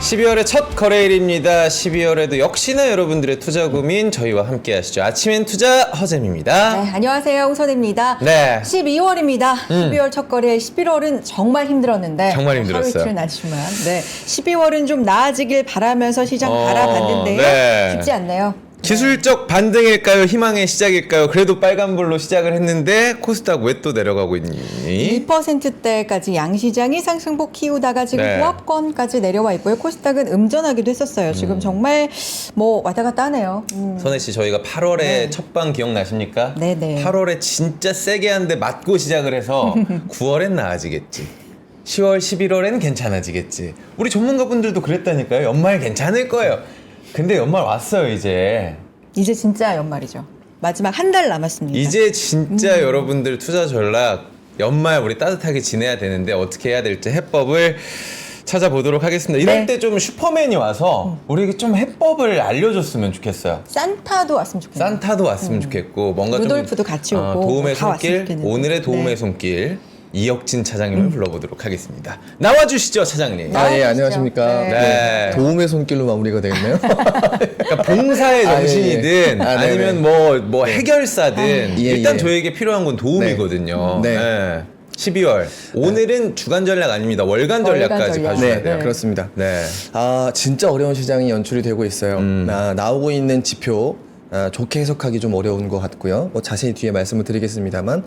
12월의 첫 거래일입니다. 12월에도 역시나 여러분들의 투자 고민 저희와 함께 하시죠. 아침엔 투자 허잼입니다. 네, 안녕하세요. 홍선입니다. 네. 12월입니다. 12월 첫 거래, 11월은 정말 힘들었는데 정말 힘들었어요. 하루 이틀은 아니지만 12월은 좀 나아지길 바라면서 시장 바라봤는데요. 네. 쉽지 않네요. 기술적 반등일까요? 희망의 시작일까요? 그래도 빨간불로 시작을 했는데 코스닥 왜 또 내려가고 있니? 2%대까지 양시장이 상승폭 키우다가 지금 네. 보합권까지 내려와 있고요. 코스닥은 음전하기도 했었어요. 지금 정말 뭐 왔다 갔다 하네요. 선혜 씨, 저희가 8월에 네. 첫방 기억나십니까? 네네. 8월에 진짜 세게 한 대 맞고 시작을 해서 9월엔 나아지겠지. 10월, 11월엔 괜찮아지겠지. 우리 전문가분들도 그랬다니까요. 연말 괜찮을 거예요. 근데 연말 왔어요, 이제. 이제 진짜 연말이죠. 마지막 한 달 남았습니다. 이제 진짜 여러분들 투자 전략 연말 우리 따뜻하게 지내야 되는데 어떻게 해야 될지 해법을 찾아보도록 하겠습니다. 이럴 네. 때 좀 슈퍼맨이 와서 우리에게 좀 해법을 알려줬으면 좋겠어요. 산타도 왔으면 좋겠네요. 산타도 왔으면 좋겠고 뭔가 루돌프도 좀 같이 오고 도움의 다 왔으면 손길, 좋겠는데. 오늘의 도움의 네. 손길 이혁진 차장님을 불러보도록 하겠습니다. 나와주시죠, 차장님. 네. 아, 예, 나와주시죠. 안녕하십니까. 네. 네. 도움의 손길로 마무리가 되겠네요. 그러니까 봉사의 아, 정신이든 예. 아, 네네. 아니면 뭐 해결사든 예, 일단 예. 저에게 필요한 건 도움이거든요. 네. 네. 12월 오늘은 주간 전략 아닙니다. 월간 전략까지 전략. 봐주셔야 네, 돼요. 그렇습니다. 네. 아, 진짜 어려운 시장이 연출이 되고 있어요. 나오고 있는 지표 좋게 해석하기 좀 어려운 것 같고요. 뭐 자세히 뒤에 말씀을 드리겠습니다만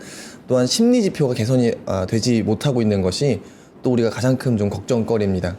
또한 심리 지표가 개선이 되지 못하고 있는 것이 또 우리가 가장 큰 좀 걱정거리입니다.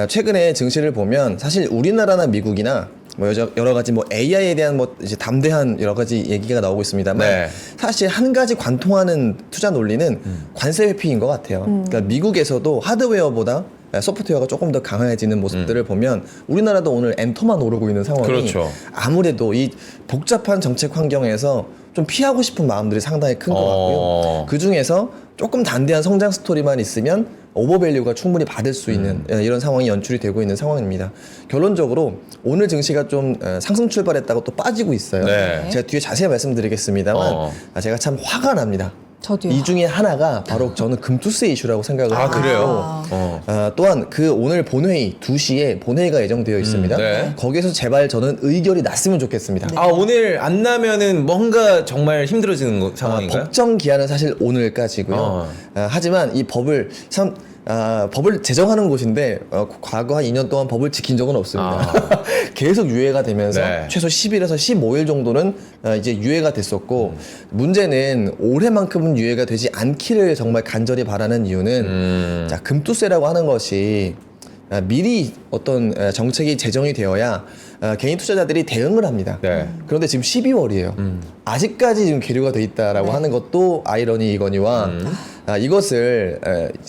최근에 증시를 보면 사실 우리나라나 미국이나 뭐 여러 가지 뭐 AI에 대한 뭐 이제 담대한 여러 가지 얘기가 나오고 있습니다만 네. 사실 한 가지 관통하는 투자 논리는 관세 회피인 것 같아요. 그러니까 미국에서도 하드웨어보다 소프트웨어가 조금 더 강해지는 모습들을 보면 우리나라도 오늘 엔터만 오르고 있는 상황이 그렇죠. 아무래도 이 복잡한 정책 환경에서 좀 피하고 싶은 마음들이 상당히 큰 것 같고요. 그 중에서 조금 단대한 성장 스토리만 있으면 오버밸류가 충분히 받을 수 있는 이런 상황이 연출이 되고 있는 상황입니다. 결론적으로 오늘 증시가 좀 상승 출발했다고 또 빠지고 있어요. 네. 제가 뒤에 자세히 말씀드리겠습니다만 제가 참 화가 납니다. 저도요. 이 중에 하나가 바로 저는 금투세 이슈라고 생각을 아, 하고 그래요? 또한 그 오늘 본회의 2시에 본회의가 예정되어 있습니다. 네. 거기에서 제발 저는 의결이 났으면 좋겠습니다. 아, 오늘 안 나면은 뭔가 정말 힘들어지는 상황인가요? 법정 기한은 사실 오늘까지고요. 하지만 이 법을 참 법을 제정하는 곳인데 과거 한 2년 동안 법을 지킨 적은 없습니다. 계속 유예가 되면서 네. 최소 10일에서 15일 정도는 이제 유예가 됐었고 문제는 올해만큼은 유예가 되지 않기를 정말 간절히 바라는 이유는 자, 금투세라고 하는 것이 미리 어떤 정책이 제정이 되어야 개인 투자자들이 대응을 합니다. 네. 그런데 지금 12월이에요. 아직까지 지금 계류가 돼 있다라고 하는 것도 아이러니이거니와 이것을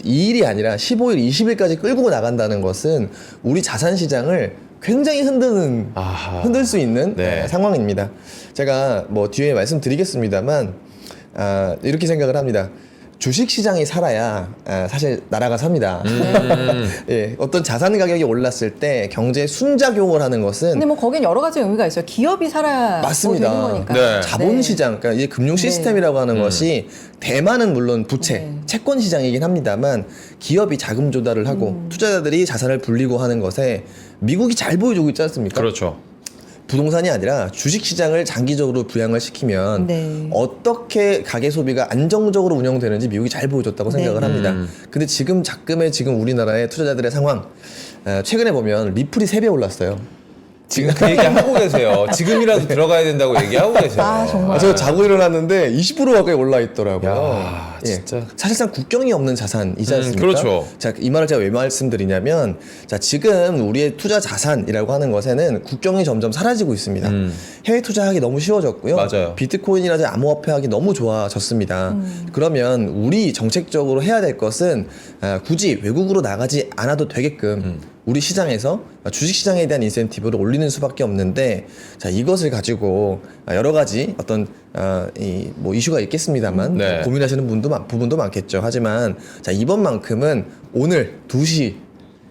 2일이 아니라 15일, 20일까지 끌고 나간다는 것은 우리 자산 시장을 굉장히 흔들 수 있는 네. 상황입니다. 제가 뭐 뒤에 말씀드리겠습니다만 이렇게 생각을 합니다. 주식 시장이 살아야 사실 나라가 삽니다. 예, 어떤 자산 가격이 올랐을 때 경제에 순작용을 하는 것은 근데 뭐 거긴 여러 가지 의미가 있어요. 기업이 살아야 맞습니다. 뭐 되는 거니까. 네. 자본시장, 그러니까 이제 금융 시스템이라고 하는 것이 대만은 물론 부채, 네. 채권 시장이긴 합니다만 기업이 자금 조달을 하고 투자자들이 자산을 불리고 하는 것에 미국이 잘 보여주고 있지 않습니까? 그렇죠. 부동산이 아니라 주식 시장을 장기적으로 부양을 시키면 네. 어떻게 가계 소비가 안정적으로 운영되는지 미국이 잘 보여줬다고 생각을 합니다. 근데 지금 지금 우리나라의 투자자들의 상황 최근에 보면 리플이 3배 올랐어요. 지금 그 얘기 하고 계세요. 지금이라도 들어가야 된다고 얘기하고 계세요. 아, 정말. 저 자고 일어났는데 20% 가까이 올라 있더라고요. 야, 진짜. 예. 사실상 국경이 없는 자산이지 않습니까? 그렇죠. 자, 이 말을 제가 왜 말씀드리냐면, 자, 지금 우리의 투자 자산이라고 하는 것에는 국경이 점점 사라지고 있습니다. 해외 투자하기 너무 쉬워졌고요. 맞아요. 비트코인이라든지 암호화폐하기 너무 좋아졌습니다. 그러면 우리 정책적으로 해야 될 것은 굳이 외국으로 나가지 않아도 되게끔 우리 시장에서 주식 시장에 대한 인센티브를 올리는 수밖에 없는데, 자, 이것을 가지고 여러 가지 어떤 뭐 이슈가 있겠습니다만 네. 고민하시는 부분도 많겠죠. 하지만 자, 이번만큼은 오늘 2시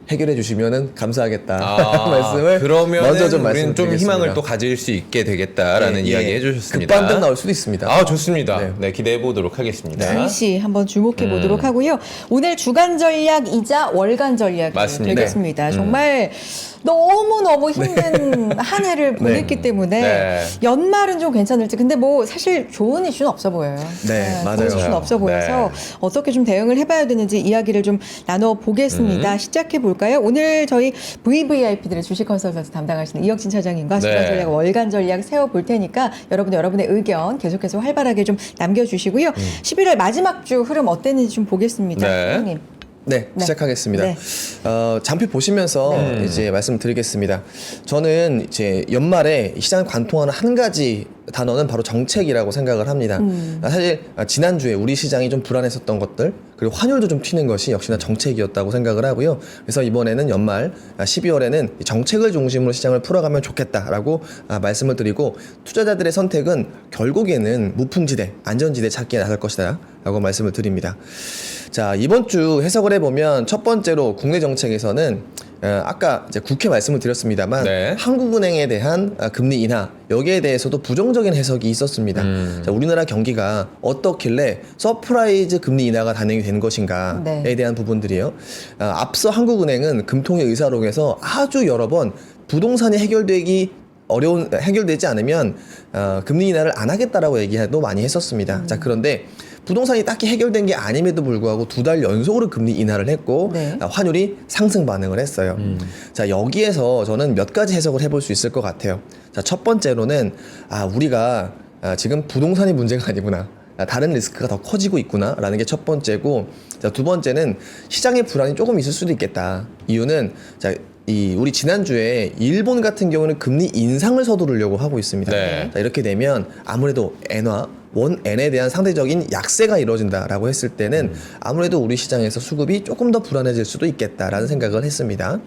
해결해 주시면은 감사하겠다 아, 말씀을 그러면 먼저 좀 우리는 좀 말씀드리겠습니다. 희망을 또 가질 수 있게 되겠다라는 예, 이야기 예. 해주셨습니다. 급반등 나올 수도 있습니다. 아, 좋습니다. 네. 네, 기대해 보도록 하겠습니다. 주시 한번 주목해 보도록 하고요. 오늘 주간 전략이자 월간 전략이 맞습니다. 되겠습니다. 정말 너무너무 힘든 한 해를 보냈기 때문에 네. 연말은 좀 괜찮을지. 근데 뭐 사실 좋은 이슈는 없어 보여요. 네, 맞아요. 좋은 이슈는 없어 보여서 네. 어떻게 좀 대응을 해봐야 되는지 이야기를 좀 나눠보겠습니다. 시작해 볼까요? 오늘 저희 VVIP들의 주식 컨설턴트 담당하시는 이혁진 차장님과 네. 주간 전략, 월간 전략 세워볼 테니까 여러분의 의견 계속해서 활발하게 좀 남겨주시고요. 11월 마지막 주 흐름 어땠는지 좀 보겠습니다. 네. 사장님. 네, 네. 시작하겠습니다. 네. 잠시 보시면서 이제 말씀드리겠습니다. 저는 이제 연말에 시장을 관통하는 한 가지 단어는 바로 정책이라고 생각을 합니다. 사실 지난주에 우리 시장이 좀 불안했었던 것들, 그리고 환율도 좀 튀는 것이 역시나 정책이었다고 생각을 하고요. 그래서 이번에는 연말 12월에는 정책을 중심으로 시장을 풀어가면 좋겠다라고 말씀을 드리고, 투자자들의 선택은 결국에는 무풍지대, 안전지대 찾기에 나설 것이다 라고 말씀을 드립니다. 자, 이번 주 해석을 해보면 첫 번째로 국내 정책에서는 아까 이제 국회 말씀을 드렸습니다만 네. 한국은행에 대한 금리 인하, 여기에 대해서도 부정적인 해석이 있었습니다. 자, 우리나라 경기가 어떻길래 서프라이즈 금리 인하가 단행이 된 것인가에 네. 대한 부분들이요. 앞서 한국은행은 금통위 의사록에서 아주 여러 번 부동산이 해결되지 않으면 금리 인하를 안 하겠다라고 얘기도 많이 했었습니다. 자, 그런데 부동산이 딱히 해결된 게 아님에도 불구하고 2달 연속으로 금리 인하를 했고 네. 환율이 상승 반응을 했어요. 자, 여기에서 저는 몇 가지 해석을 해볼 수 있을 것 같아요. 자, 첫 번째로는 우리가 지금 부동산이 문제가 아니구나. 다른 리스크가 더 커지고 있구나라는 게 첫 번째고, 자, 두 번째는 시장의 불안이 조금 있을 수도 있겠다. 이유는 우리 지난주에 일본 같은 경우는 금리 인상을 서두르려고 하고 있습니다. 네. 자, 이렇게 되면 아무래도 원엔에 대한 상대적인 약세가 이루어진다라고 했을 때는 아무래도 우리 시장에서 수급이 조금 더 불안해질 수도 있겠다라는 생각을 했습니다.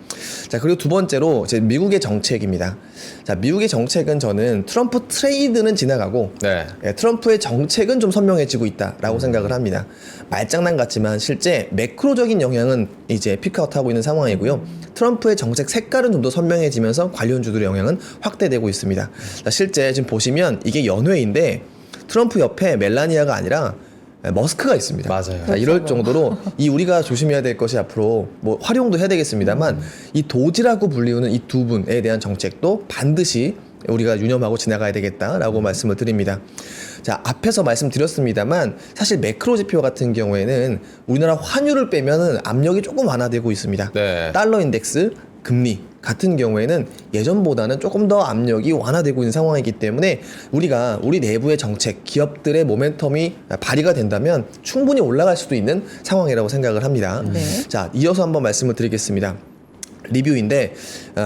자, 그리고 두 번째로 미국의 정책입니다. 자, 미국의 정책은 저는 트럼프 트레이드는 지나가고 네. 트럼프의 정책은 좀 선명해지고 있다라고 생각을 합니다. 말장난 같지만 실제 매크로적인 영향은 이제 피크아웃하고 있는 상황이고요. 트럼프의 정책 색깔은 좀 더 선명해지면서 관련주들의 영향은 확대되고 있습니다. 자, 실제 지금 보시면 이게 연회인데 트럼프 옆에 멜라니아가 아니라 머스크가 있습니다. 맞아요. 자, 이럴 정도로 우리가 조심해야 될 것이 앞으로 뭐 활용도 해야 되겠습니다만 이 도지라고 불리우는 이 두 분에 대한 정책도 반드시 우리가 유념하고 지나가야 되겠다라고 말씀을 드립니다. 자, 앞에서 말씀드렸습니다만 사실 매크로 지표 같은 경우에는 우리나라 환율을 빼면은 압력이 조금 완화되고 있습니다. 네. 달러 인덱스, 금리 같은 경우에는 예전보다는 조금 더 압력이 완화되고 있는 상황이기 때문에 우리가 우리 내부의 정책, 기업들의 모멘텀이 발휘가 된다면 충분히 올라갈 수도 있는 상황이라고 생각을 합니다. 네. 자, 이어서 한번 말씀을 드리겠습니다. 리뷰인데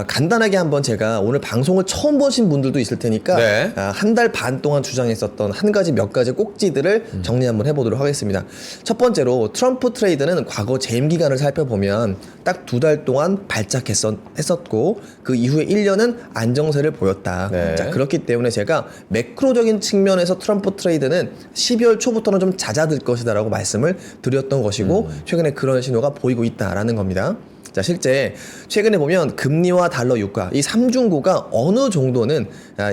간단하게 한번 제가 오늘 방송을 처음 보신 분들도 있을 테니까 네. 한 달 반 동안 주장했었던 몇 가지 꼭지들을 정리 한번 해보도록 하겠습니다. 첫 번째로 트럼프 트레이드는 과거 재임 기간을 살펴보면 딱 2달 동안 발작했었고 그 이후에 1년은 안정세를 보였다. 네. 자, 그렇기 때문에 제가 매크로적인 측면에서 트럼프 트레이드는 12월 초부터는 좀 잦아들 것이다라고 말씀을 드렸던 것이고 최근에 그런 신호가 보이고 있다라는 겁니다. 자, 실제 최근에 보면 금리와 달러 유가 이 3중고가 어느 정도는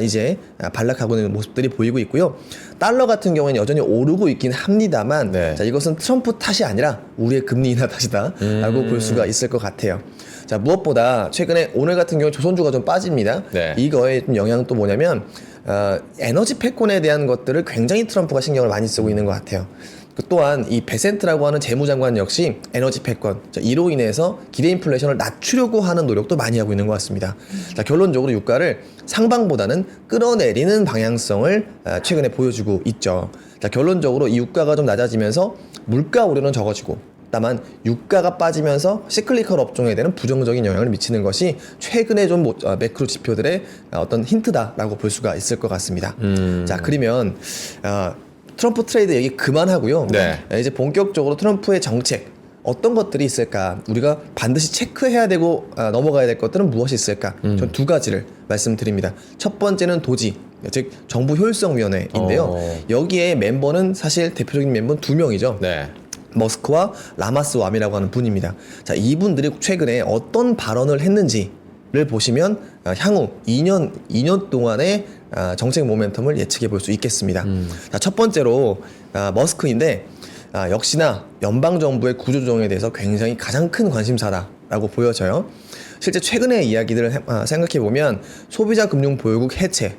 이제 반락하고 있는 모습들이 보이고 있고요. 달러 같은 경우에는 여전히 오르고 있긴 합니다만 네. 자, 이것은 트럼프 탓이 아니라 우리의 금리 인하 탓이다라고 볼 수가 있을 것 같아요. 자, 무엇보다 최근에 오늘 같은 경우 조선주가 좀 빠집니다. 네. 이거의 좀 영향은 또 뭐냐면 에너지 패권에 대한 것들을 굉장히 트럼프가 신경을 많이 쓰고 있는 것 같아요. 또한 이 베센트라고 하는 재무장관 역시 에너지 패권, 이로 인해서 기대 인플레이션을 낮추려고 하는 노력도 많이 하고 있는 것 같습니다. 자, 결론적으로 유가를 상방보다는 끌어내리는 방향성을 최근에 보여주고 있죠. 자, 결론적으로 이 유가가 좀 낮아지면서 물가 우려는 적어지고, 다만 유가가 빠지면서 시클리컬 업종에 대한 부정적인 영향을 미치는 것이 최근에 좀 매크로 지표들의 어떤 힌트다라고 볼 수가 있을 것 같습니다. 자, 그러면 트럼프 트레이드 얘기 그만하고요. 네. 이제 본격적으로 트럼프의 정책 어떤 것들이 있을까, 우리가 반드시 체크해야 되고 넘어가야 될 것들은 무엇이 있을까, 전 두 가지를 말씀드립니다. 첫 번째는 도지, 즉 정부 효율성위원회인데요. 여기에 멤버는 사실 대표적인 멤버는 2명이죠. 네. 머스크와 라마스와미라고 하는 분입니다. 자, 이분들이 최근에 어떤 발언을 했는지를 보시면 향후 2년 동안의 정책 모멘텀을 예측해 볼 수 있겠습니다. 자, 첫 번째로 머스크인데 역시나 연방정부의 구조조정에 대해서 굉장히 가장 큰 관심사다라고 보여져요. 실제 최근의 이야기들을 생각해 보면 소비자 금융 보유국 해체,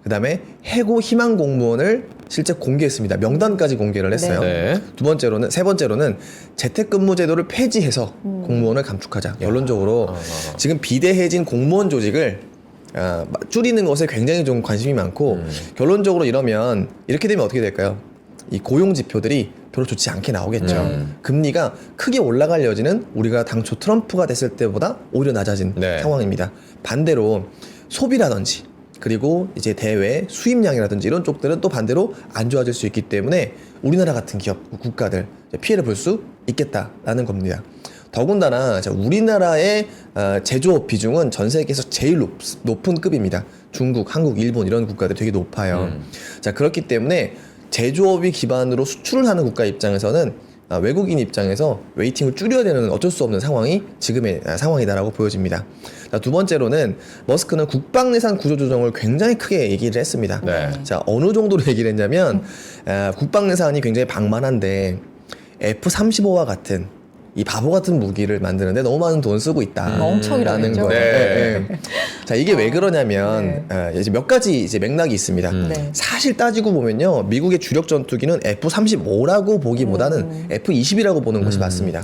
그 다음에 해고 희망 공무원을 실제 공개했습니다. 명단까지 공개를 했어요. 네. 세 번째로는 재택근무 제도를 폐지해서 공무원을 감축하자. 결론적으로 지금 비대해진 공무원 조직을 줄이는 것에 굉장히 좀 관심이 많고 결론적으로 이러면 이렇게 되면 어떻게 될까요? 이 고용 지표들이 별로 좋지 않게 나오겠죠. 금리가 크게 올라갈 여지는 우리가 당초 트럼프가 됐을 때보다 오히려 낮아진 네. 상황입니다. 반대로 소비라든지 그리고 이제 대외 수입량이라든지 이런 쪽들은 또 반대로 안 좋아질 수 있기 때문에 우리나라 같은 기업, 국가들 피해를 볼 수 있겠다라는 겁니다. 더군다나 우리나라의 제조업 비중은 전 세계에서 제일 높은 급입니다. 중국, 한국, 일본 이런 국가들 되게 높아요. 자, 그렇기 때문에 제조업이 기반으로 수출을 하는 국가 입장에서는 외국인 입장에서 웨이팅을 줄여야 되는 어쩔 수 없는 상황이 지금의 상황이다라고 보여집니다. 자, 두 번째로는 머스크는 국방 예산 구조 조정을 굉장히 크게 얘기를 했습니다. 네. 자, 어느 정도로 얘기를 했냐면 국방 예산이 굉장히 방만한데 F-35와 같은 이 바보 같은 무기를 만드는데 너무 많은 돈 쓰고 있다. 멍청이라는 라는 거죠. 거예요. 네. 네. 자, 이게 왜 그러냐면 이제 몇 가지 이제 맥락이 있습니다. 네. 사실 따지고 보면요, 미국의 주력 전투기는 F-35라고 보기보다는 F-22라고 보는 것이 맞습니다.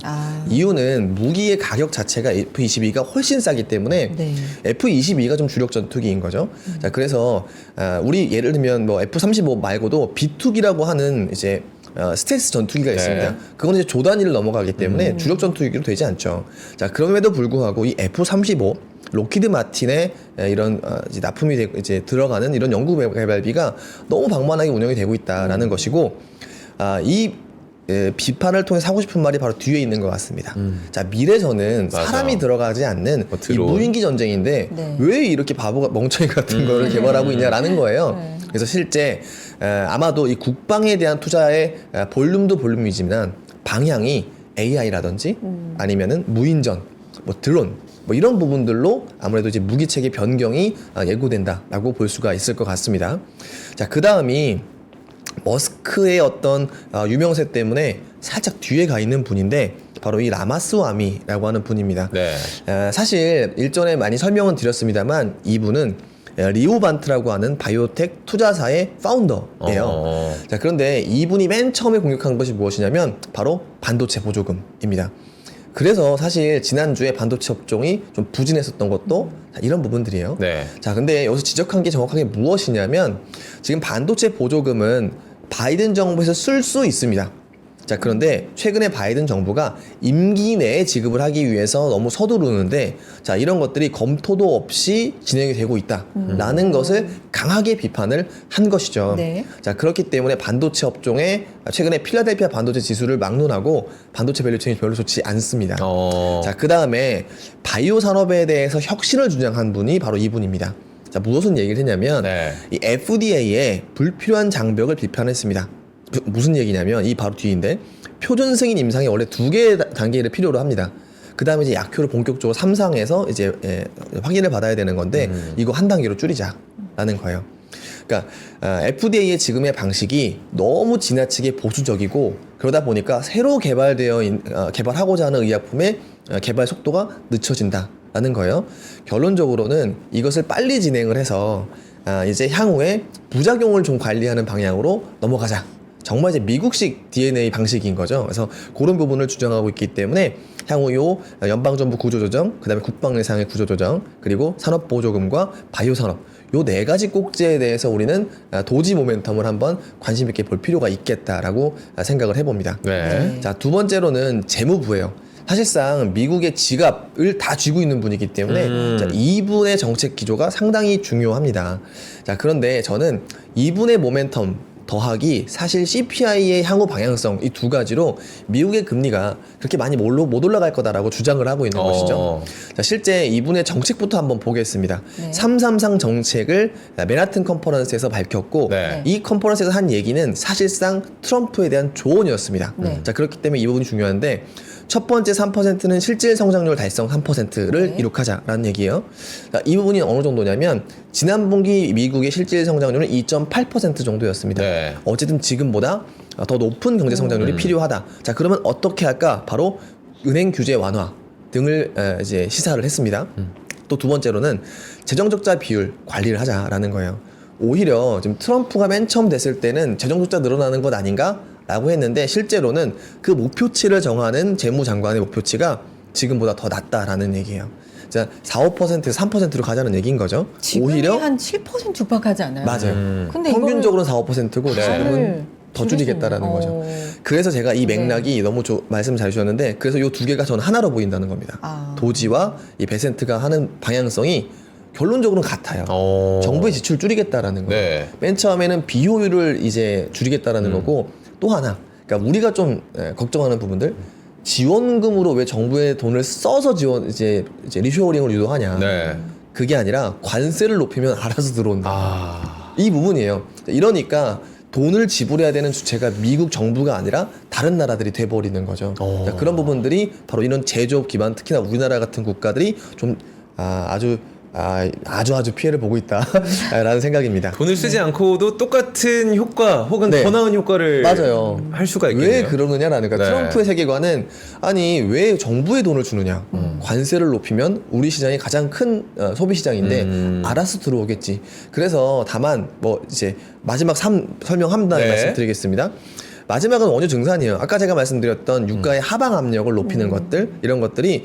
이유는 무기의 가격 자체가 F-22가 훨씬 싸기 때문에 네. F-22가 좀 주력 전투기인 거죠. 자, 그래서 우리 예를 들면 뭐 F-35 말고도 B-2기라고 하는 이제 스텔스 전투기가 있습니다. 네. 그건 이제 조 단위를 넘어가기 때문에 주력 전투기로 되지 않죠. 자, 그럼에도 불구하고 이 F-35 로키드 마틴의 이런 이제 납품이 이제 들어가는 이런 연구 개발비가 너무 방만하게 운영이 되고 있다라는 것이고, 이 비판을 통해 하고 싶은 말이 바로 뒤에 있는 것 같습니다. 자, 미래전은 맞아. 사람이 들어가지 않는 이 드론. 무인기 전쟁인데 네. 왜 이렇게 바보 멍청이 같은 거를 개발하고 있냐라는 거예요. 네. 그래서 실제 아마도 이 국방에 대한 투자의 볼륨도 볼륨이지만 방향이 AI라든지 아니면은 무인전, 뭐 드론, 뭐 이런 부분들로 아무래도 이제 무기 체계 변경이 예고된다라고 볼 수가 있을 것 같습니다. 자, 그 다음이 머스크의 어떤 유명세 때문에 살짝 뒤에 가 있는 분인데 바로 이 라마스와미라고 하는 분입니다. 네. 사실 일전에 많이 설명은 드렸습니다만 이분은 리오반트라고 하는 바이오텍 투자사의 파운더예요. 자, 그런데 이분이 맨 처음에 공격한 것이 무엇이냐면 바로 반도체 보조금입니다. 그래서 사실 지난주에 반도체 업종이 좀 부진했었던 것도 이런 부분들이에요. 네. 자, 근데 여기서 지적한 게 정확하게 무엇이냐면 지금 반도체 보조금은 바이든 정부에서 쓸 수 있습니다. 자, 그런데 최근에 바이든 정부가 임기 내에 지급을 하기 위해서 너무 서두르는데, 자, 이런 것들이 검토도 없이 진행이 되고 있다라는 것을 강하게 비판을 한 것이죠. 네. 자, 그렇기 때문에 반도체 업종에 최근에 필라델피아 반도체 지수를 막론하고 반도체 밸류체인이 별로 좋지 않습니다. 자, 그 다음에 바이오 산업에 대해서 혁신을 주장한 분이 바로 이분입니다. 자, 무엇은 얘기를 했냐면 네. 이 FDA의 불필요한 장벽을 비판했습니다. 무슨 얘기냐면 이 바로 뒤인데 표준 승인 임상이 원래 2개의 단계를 필요로 합니다. 그 다음에 이제 약효를 본격적으로 3상에서 이제 확인을 받아야 되는 건데 이거 한 단계로 줄이자라는 거예요. 그러니까 FDA의 지금의 방식이 너무 지나치게 보수적이고 그러다 보니까 새로 개발하고자 하는 의약품의 개발 속도가 늦춰진다라는 거예요. 결론적으로는 이것을 빨리 진행을 해서 이제 향후에 부작용을 좀 관리하는 방향으로 넘어가자. 정말 이제 미국식 DNA 방식인 거죠. 그래서 그런 부분을 주장하고 있기 때문에 향후 요 연방정부 구조조정, 그다음에 국방예산의 구조조정, 그리고 산업보조금과 바이오산업 요 4가지 꼭지에 대해서 우리는 도지 모멘텀을 한번 관심 있게 볼 필요가 있겠다라고 생각을 해봅니다. 네. 자, 두 번째로는 재무부예요. 사실상 미국의 지갑을 다 쥐고 있는 분이기 때문에 자, 이분의 정책 기조가 상당히 중요합니다. 자, 그런데 저는 이분의 모멘텀 더하기 사실 CPI의 향후 방향성 이 두 가지로 미국의 금리가 그렇게 많이 못 올라갈 거다라고 주장을 하고 있는 것이죠. 자, 실제 이분의 정책부터 한번 보겠습니다. 네. 333 정책을 맨하튼 컨퍼런스에서 밝혔고 네. 이 컨퍼런스에서 한 얘기는 사실상 트럼프에 대한 조언이었습니다. 네. 자, 그렇기 때문에 이 부분이 중요한데 첫 번째 3%는 실질 성장률 달성 3%를 네. 이룩하자라는 얘기예요. 자, 이 부분이 어느 정도냐면 지난 분기 미국의 실질 성장률은 2.8% 정도였습니다. 네. 어쨌든 지금보다 더 높은 경제 성장률이 필요하다. 자, 그러면 어떻게 할까? 바로 은행 규제 완화 등을 이제 시사를 했습니다. 또 두 번째로는 재정 적자 비율 관리를 하자라는 거예요. 오히려 지금 트럼프가 맨 처음 됐을 때는 재정 적자 늘어나는 것 아닌가? 라고 했는데 실제로는 그 목표치를 정하는 재무장관의 목표치가 지금보다 더 낮다라는 얘기예요. 자, 4~5%에서 3%로 가자는 얘기인 거죠. 지금이 오히려 한 7% 육박하지 않아요? 맞아요. 근데 평균적으로는 4~5%고 네. 지금은 더 줄일 수 줄이겠다라는 있는- 거죠. 어. 그래서 제가 이 네. 맥락이 너무 말씀 잘 주셨는데 그래서 이 두 개가 저는 하나로 보인다는 겁니다. 아. 도지와 이 베센트가 하는 방향성이 결론적으로는 같아요. 정부의 지출 줄이겠다라는 거예요. 네. 맨 처음에는 비효율을 이제 줄이겠다라는 거고 또 하나, 그러니까 우리가 좀 걱정하는 부분들 지원금으로 왜 정부의 돈을 써서 이제 리쇼어링을 유도하냐? 네. 그게 아니라 관세를 높이면 알아서 들어온다. 아. 이 부분이에요. 이러니까 돈을 지불해야 되는 주체가 미국 정부가 아니라 다른 나라들이 돼버리는 거죠. 자, 그런 부분들이 바로 이런 제조업 기반, 특히나 우리나라 같은 국가들이 좀 아주 피해를 보고 있다라는 생각입니다. 돈을 쓰지 않고도 똑같은 효과 혹은 네. 더 나은 효과를 맞아요. 할 수가 있겠네요. 왜 그러느냐라는 거. 네. 트럼프의 세계관은 아니 왜 정부의 돈을 주느냐. 관세를 높이면 우리 시장이 가장 큰 소비 시장인데 알아서 들어오겠지. 그래서 다만 뭐 이제 마지막 설명 한 단에 네. 말씀드리겠습니다. 마지막은 원유 증산이에요. 아까 제가 말씀드렸던 유가의 하방 압력을 높이는 것들, 이런 것들이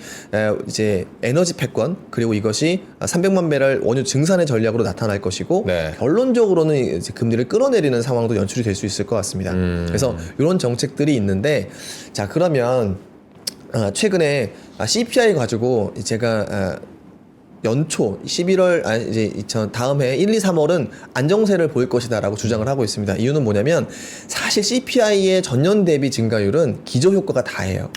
이제 에너지 패권, 그리고 이것이 300만 배럴 원유 증산의 전략으로 나타날 것이고, 네. 결론적으로는 이제 금리를 끌어내리는 상황도 연출이 될 수 있을 것 같습니다. 그래서 이런 정책들이 있는데, 자, 그러면 최근에 CPI 가지고 제가 연초 11월 이제 다음 해 1, 2, 3월은 안정세를 보일 것이다라고 주장을 하고 있습니다. 이유는 뭐냐면 사실 CPI의 전년 대비 증가율은 기저 효과가 다예요.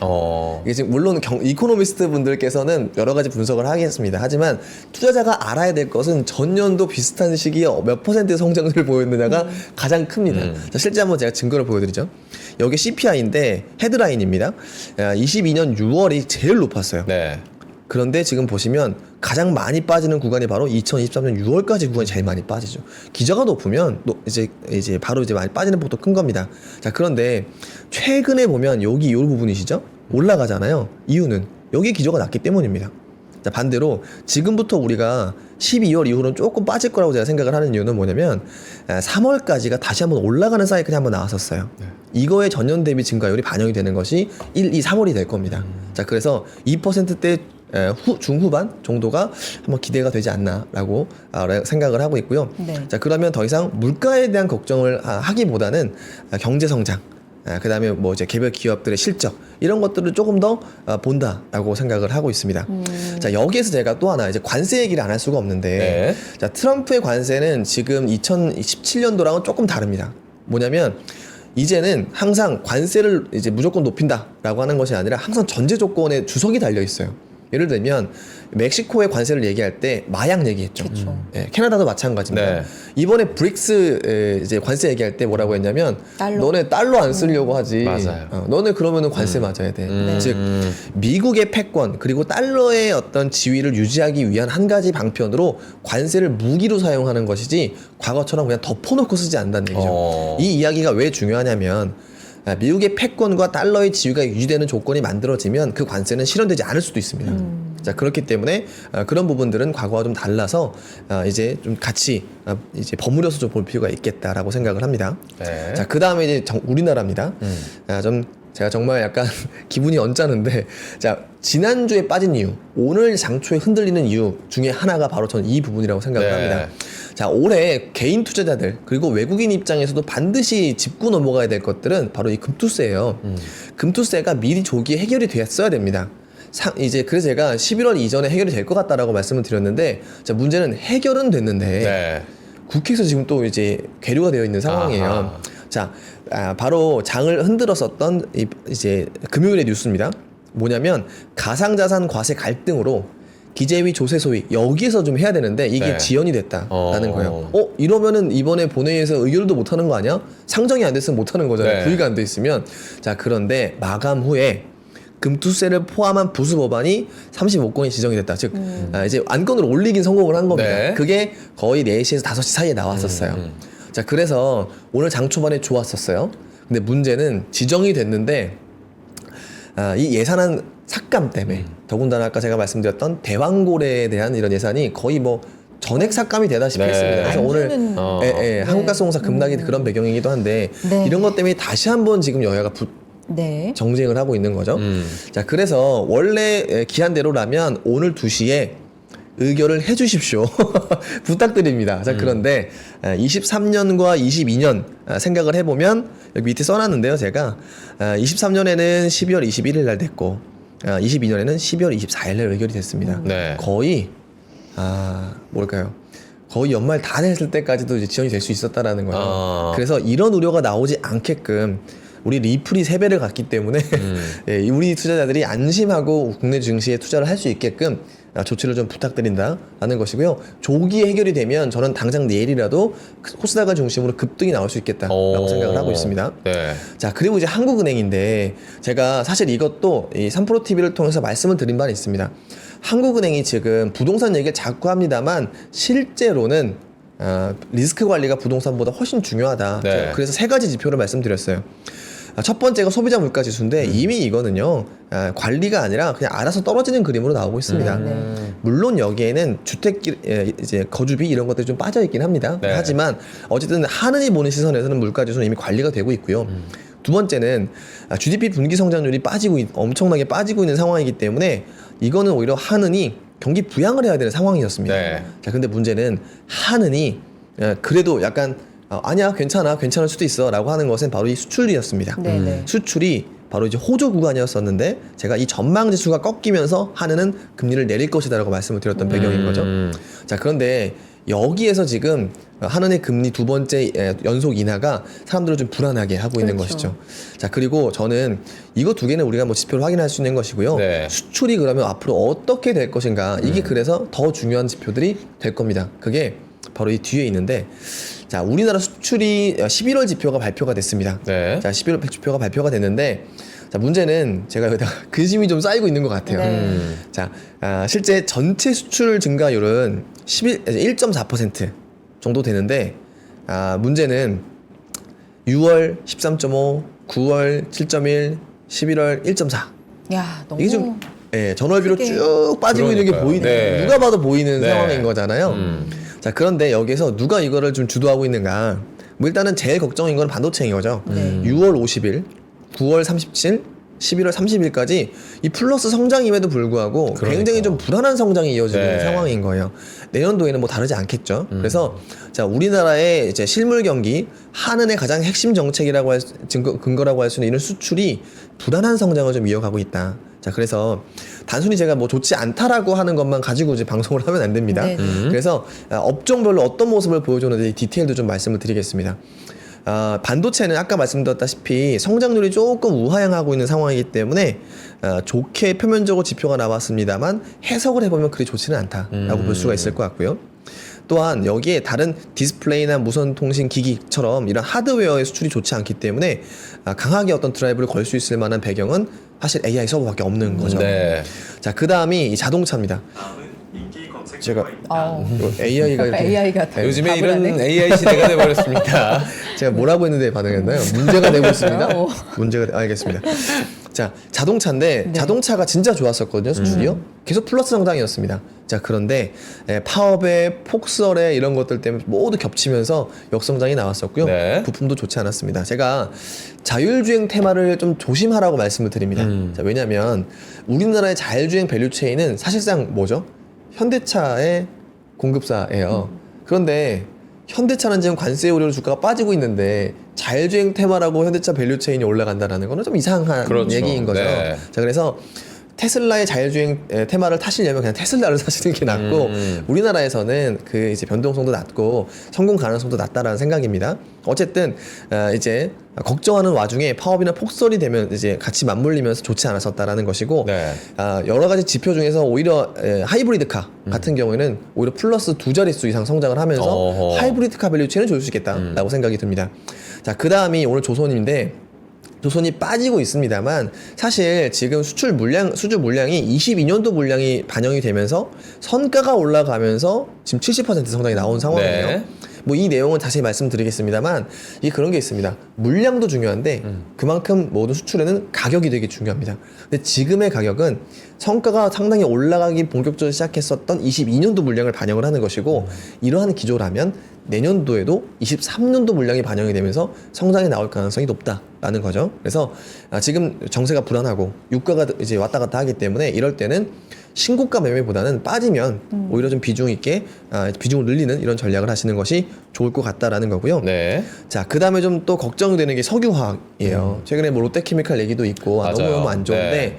이게 지금 물론 이코노미스트 분들께서는 여러 가지 분석을 하겠습니다. 하지만 투자자가 알아야 될 것은 전년도 비슷한 시기에 몇 퍼센트의 성장률을 보였느냐가 가장 큽니다. 자, 실제 한번 제가 증거를 보여드리죠. 여기 CPI인데 헤드라인입니다. 22년 6월이 제일 높았어요. 네. 그런데 지금 보시면 가장 많이 빠지는 구간이 바로 2023년 6월까지 구간이 제일 많이 빠지죠. 기저가 높으면 이제 바로 이제 많이 빠지는 폭도 큰 겁니다. 자, 그런데 최근에 보면 여기 이 부분이시죠? 올라가잖아요. 이유는 여기 기저가 낮기 때문입니다. 자, 반대로 지금부터 우리가 12월 이후로는 조금 빠질 거라고 제가 생각을 하는 이유는 뭐냐면 3월까지가 다시 한번 올라가는 사이클이 한번 나왔었어요. 이거의 전년 대비 증가율이 반영이 되는 것이 1, 2, 3월이 될 겁니다. 자, 그래서 2%대 중후반 정도가 한번 기대가 되지 않나라고 생각을 하고 있고요. 네. 자, 그러면 더 이상 물가에 대한 걱정을 하기보다는 경제 성장, 그다음에 뭐 이제 개별 기업들의 실적 이런 것들을 조금 더 본다라고 생각을 하고 있습니다. 자, 여기에서 제가 또 하나 이제 관세 얘기를 안 할 수가 없는데, 네. 자, 트럼프의 관세는 지금 2017년도랑은 조금 다릅니다. 뭐냐면 이제는 항상 관세를 이제 무조건 높인다라고 하는 것이 아니라 항상 전제 조건에 주석이 달려 있어요. 예를 들면 멕시코의 관세를 얘기할 때 마약 얘기했죠. 그쵸. 예, 캐나다도 마찬가지입니다. 네. 이번에 브릭스 이제 관세 얘기할 때 뭐라고 했냐면 달러. 너네 달러 안 쓰려고 하지. 맞아요. 너네 그러면은 관세 맞아야 돼. 즉 미국의 패권 그리고 달러의 어떤 지위를 유지하기 위한 한 가지 방편으로 관세를 무기로 사용하는 것이지 과거처럼 그냥 덮어놓고 쓰지 않는다는 얘기죠. 이 이야기가 왜 중요하냐면 미국의 패권과 달러의 지위가 유지되는 조건이 만들어지면 그 관세는 실현되지 않을 수도 있습니다. 자, 그렇기 때문에 그런 부분들은 과거와 좀 달라서 이제 좀 같이 이제 버무려서 좀 볼 필요가 있겠다라고 생각을 합니다. 네. 자, 그 다음에 이제 우리나라입니다. 제가 정말 약간 기분이 언짢은데, 자, 지난주에 빠진 이유, 오늘 장초에 흔들리는 이유 중에 하나가 바로 저는 이 부분이라고 생각을 네. 합니다. 자, 올해 개인 투자자들 그리고 외국인 입장에서도 반드시 짚고 넘어가야 될 것들은 바로 이 금투세예요. 금투세가 미리 조기에 해결이 됐어야 됩니다. 이제 그래서 제가 11월 이전에 해결이 될 것 같다라고 말씀을 드렸는데, 자, 문제는 해결은 됐는데 네. 국회에서 지금 또 이제 계류가 되어 있는 상황이에요. 아하. 자, 바로 장을 흔들었었던 이제 금요일의 뉴스입니다. 뭐냐면 가상자산 과세 갈등으로 기재위 조세소위 여기에서 좀 해야 되는데 이게 네. 지연이 됐다라는 거예요. 이러면은 이번에 본회의에서 의결도 못 하는 거 아니야? 상정이 안 됐으면 못 하는 거잖아요. 네. 부의가 안 돼 있으면. 자, 그런데 마감 후에 금투세를 포함한 부수 법안이 35건이 지정이 됐다. 즉 이제 안건을 올리긴 성공을 한 겁니다. 네. 그게 거의 4시에서 5시 사이에 나왔었어요. 자, 그래서 오늘 장 초반에 좋았었어요. 근데 문제는 지정이 됐는데 이 예산안 삭감 때문에 더군다나 아까 제가 말씀드렸던 대왕고래에 대한 이런 예산이 거의 뭐 전액 삭감이 되다시피 네. 했습니다. 그래서 안 오늘 주는- 네. 한국가스공사 급락이 그런 배경이기도 한데 네. 이런 것 때문에 다시 한번 지금 여야가 네. 정쟁을 하고 있는 거죠. 자, 그래서 원래 기한대로라면 오늘 2시에 의결을 해 주십시오. 부탁드립니다. 자, 그런데 23년과 22년 생각을 해보면 여기 밑에 써놨는데요. 제가 23년에는 12월 21일 날 됐고 22년에는 12월 24일 날 의결이 됐습니다. 네. 거의 뭘까요? 거의 연말 다 됐을 때까지도 이제 지연이 될 수 있었다라는 거예요. 그래서 이런 우려가 나오지 않게끔 우리 리플이 3배를 갔기 때문에 예, 우리 투자자들이 안심하고 국내 증시에 투자를 할 수 있게끔 조치를 좀 부탁드린다라는 것이고요. 조기에 해결이 되면 저는 당장 내일이라도 코스닥을 중심으로 급등이 나올 수 있겠다라고 생각을 하고 있습니다. 네. 자, 그리고 이제 한국은행인데 제가 사실 이것도 이 3프로TV를 통해서 말씀을 드린 바는 있습니다. 한국은행이 지금 부동산 얘기를 자꾸 합니다만 실제로는 리스크 관리가 부동산보다 훨씬 중요하다. 네. 그래서 3가지 지표를 말씀드렸어요. 첫 번째가 소비자 물가 지수인데 이미 이거는요 관리가 아니라 그냥 알아서 떨어지는 그림으로 나오고 있습니다. 물론 여기에는 주택 이제 거주비 이런 것들이 좀 빠져 있긴 합니다. 네. 하지만 어쨌든 하느니 보는 시선에서는 물가 지수는 이미 관리가 되고 있고요. 두 번째는 GDP 분기 성장률이 엄청나게 빠지고 있는 상황이기 때문에 이거는 오히려 하느니 경기 부양을 해야 되는 상황이었습니다. 네. 자, 근데 문제는 하느니 그래도 약간 아니야 괜찮을 수도 있어 라고 하는 것은 바로 이 수출이었습니다. 네. 수출이 바로 이제 호조 구간이었었는데 제가 이 전망 지수가 꺾이면서 하느는 금리를 내릴 것이다라고 말씀을 드렸던 배경인 거죠. 자, 그런데 여기에서 지금 하느의 금리 2번째 연속 인하가 사람들을 좀 불안하게 하고 있는 그렇죠. 것이죠. 자, 그리고 저는 이거 두 개는 우리가 뭐 지표를 확인할 수 있는 것이고요. 네. 수출이 그러면 앞으로 어떻게 될 것인가 이게 그래서 더 중요한 지표들이 될 겁니다. 그게 바로 이 뒤에 있는데 자, 우리나라 수출이 11월 지표가 발표가 됐습니다. 네. 자, 11월 지표가 발표가 됐는데 자, 문제는 제가 여기다가 근심이 좀 쌓이고 있는 것 같아요. 네. 자, 실제 전체 수출 증가율은 1.4% 정도 되는데 문제는 6월 13.5, 9월 7.1, 11월 1.4. 야, 너무 이게 좀 전월비로 크게. 쭉 빠지고 있는 게 그러니까요. 보이네. 네. 누가 봐도 보이는 네. 상황인 거잖아요. 자, 그런데 여기서 누가 이거를 좀 주도하고 있는가? 뭐 일단은 제일 걱정인 건 반도체인 거죠. 네. 6월 50일, 9월 37, 11월 30일까지 이 플러스 성장임에도 불구하고 그러니까. 굉장히 좀 불안한 성장이 이어지는 네. 상황인 거예요. 내년도에는 뭐 다르지 않겠죠. 그래서 자, 우리나라의 이제 실물 경기 한은의 가장 핵심 정책이라고 근거라고 할 수 있는 이런 수출이 불안한 성장을 좀 이어가고 있다. 자, 그래서 단순히 제가 뭐 좋지 않다라고 하는 것만 가지고 이제 방송을 하면 안 됩니다. 네. 그래서 업종별로 어떤 모습을 보여주는지 디테일도 좀 말씀을 드리겠습니다. 반도체는 아까 말씀드렸다시피 성장률이 조금 우하향하고 있는 상황이기 때문에 좋게 표면적으로 지표가 나왔습니다만 해석을 해보면 그리 좋지는 않다라고 볼 수가 있을 것 같고요. 또한 여기에 다른 디스플레이나 무선 통신 기기처럼 이런 하드웨어의 수출이 좋지 않기 때문에 강하게 어떤 드라이브를 걸 수 있을 만한 배경은 사실 AI 서버밖에 없는 거죠. 네. 자, 그 다음이 이 자동차입니다. 제가 AI가 이렇게 AI 같아요. 요즘에 바보라네. 이런 AI 시대가 돼버렸습니다. 제가 뭐라고 했는데 반응했나요? 문제가 되고 있습니다. 어. 알겠습니다. 자, 자동차인데 자동차가 진짜 좋았었거든요. 수출이요. 계속 플러스 성장이었습니다. 자, 그런데 파업에 폭설에 이런 것들 때문에 모두 겹치면서 역성장이 나왔었고요. 네. 부품도 좋지 않았습니다. 제가 자율주행 테마를 좀 조심하라고 말씀을 드립니다. 자, 왜냐하면 우리나라의 자율주행 밸류체인은 사실상 뭐죠? 현대차의 공급사예요. 그런데 현대차는 지금 관세 우려로 주가가 빠지고 있는데 자율주행 테마라고 현대차 밸류체인이 올라간다라는 거는 좀 이상한 그렇죠. 얘기인 거죠. 네. 자, 그래서 테슬라의 자율주행 테마를 타시려면 그냥 테슬라를 사시는 게 낫고 우리나라에서는 그 이제 변동성도 낮고 성공 가능성도 낮다라는 생각입니다. 어쨌든 이제 걱정하는 와중에 파업이나 폭설이 되면 이제 같이 맞물리면서 좋지 않았었다라는 것이고 네. 여러 가지 지표 중에서 오히려 하이브리드카 같은 경우에는 오히려 플러스 2자릿수 이상 성장을 하면서 어허. 하이브리드카 밸류체는 좋을 수 있겠다라고 생각이 듭니다. 자, 그 다음이 오늘 조선인데 조선이 빠지고 있습니다만 사실 지금 수주 물량이 22년도 물량이 반영이 되면서 선가가 올라가면서 지금 70% 성장이 나온 상황이에요. 네. 뭐 이 내용은 다시 말씀드리겠습니다만 이게 그런 게 있습니다. 물량도 중요한데 그만큼 모든 수출에는 가격이 되게 중요합니다. 근데 지금의 가격은 성과가 상당히 올라가기 본격적으로 시작했었던 22년도 물량을 반영을 하는 것이고 이러한 기조라면 내년도에도 23년도 물량이 반영이 되면서 성장이 나올 가능성이 높다라는 거죠. 그래서 지금 정세가 불안하고 유가가 이제 왔다 갔다 하기 때문에 이럴 때는 신고가 매매보다는 빠지면 오히려 좀 비중 있게 비중을 늘리는 이런 전략을 하시는 것이 좋을 것 같다라는 거고요. 네. 자, 그 다음에 좀 또 걱정되는 게 석유화학이에요. 최근에 뭐 롯데케미칼 얘기도 있고 맞아요. 너무너무 안 좋은데 네.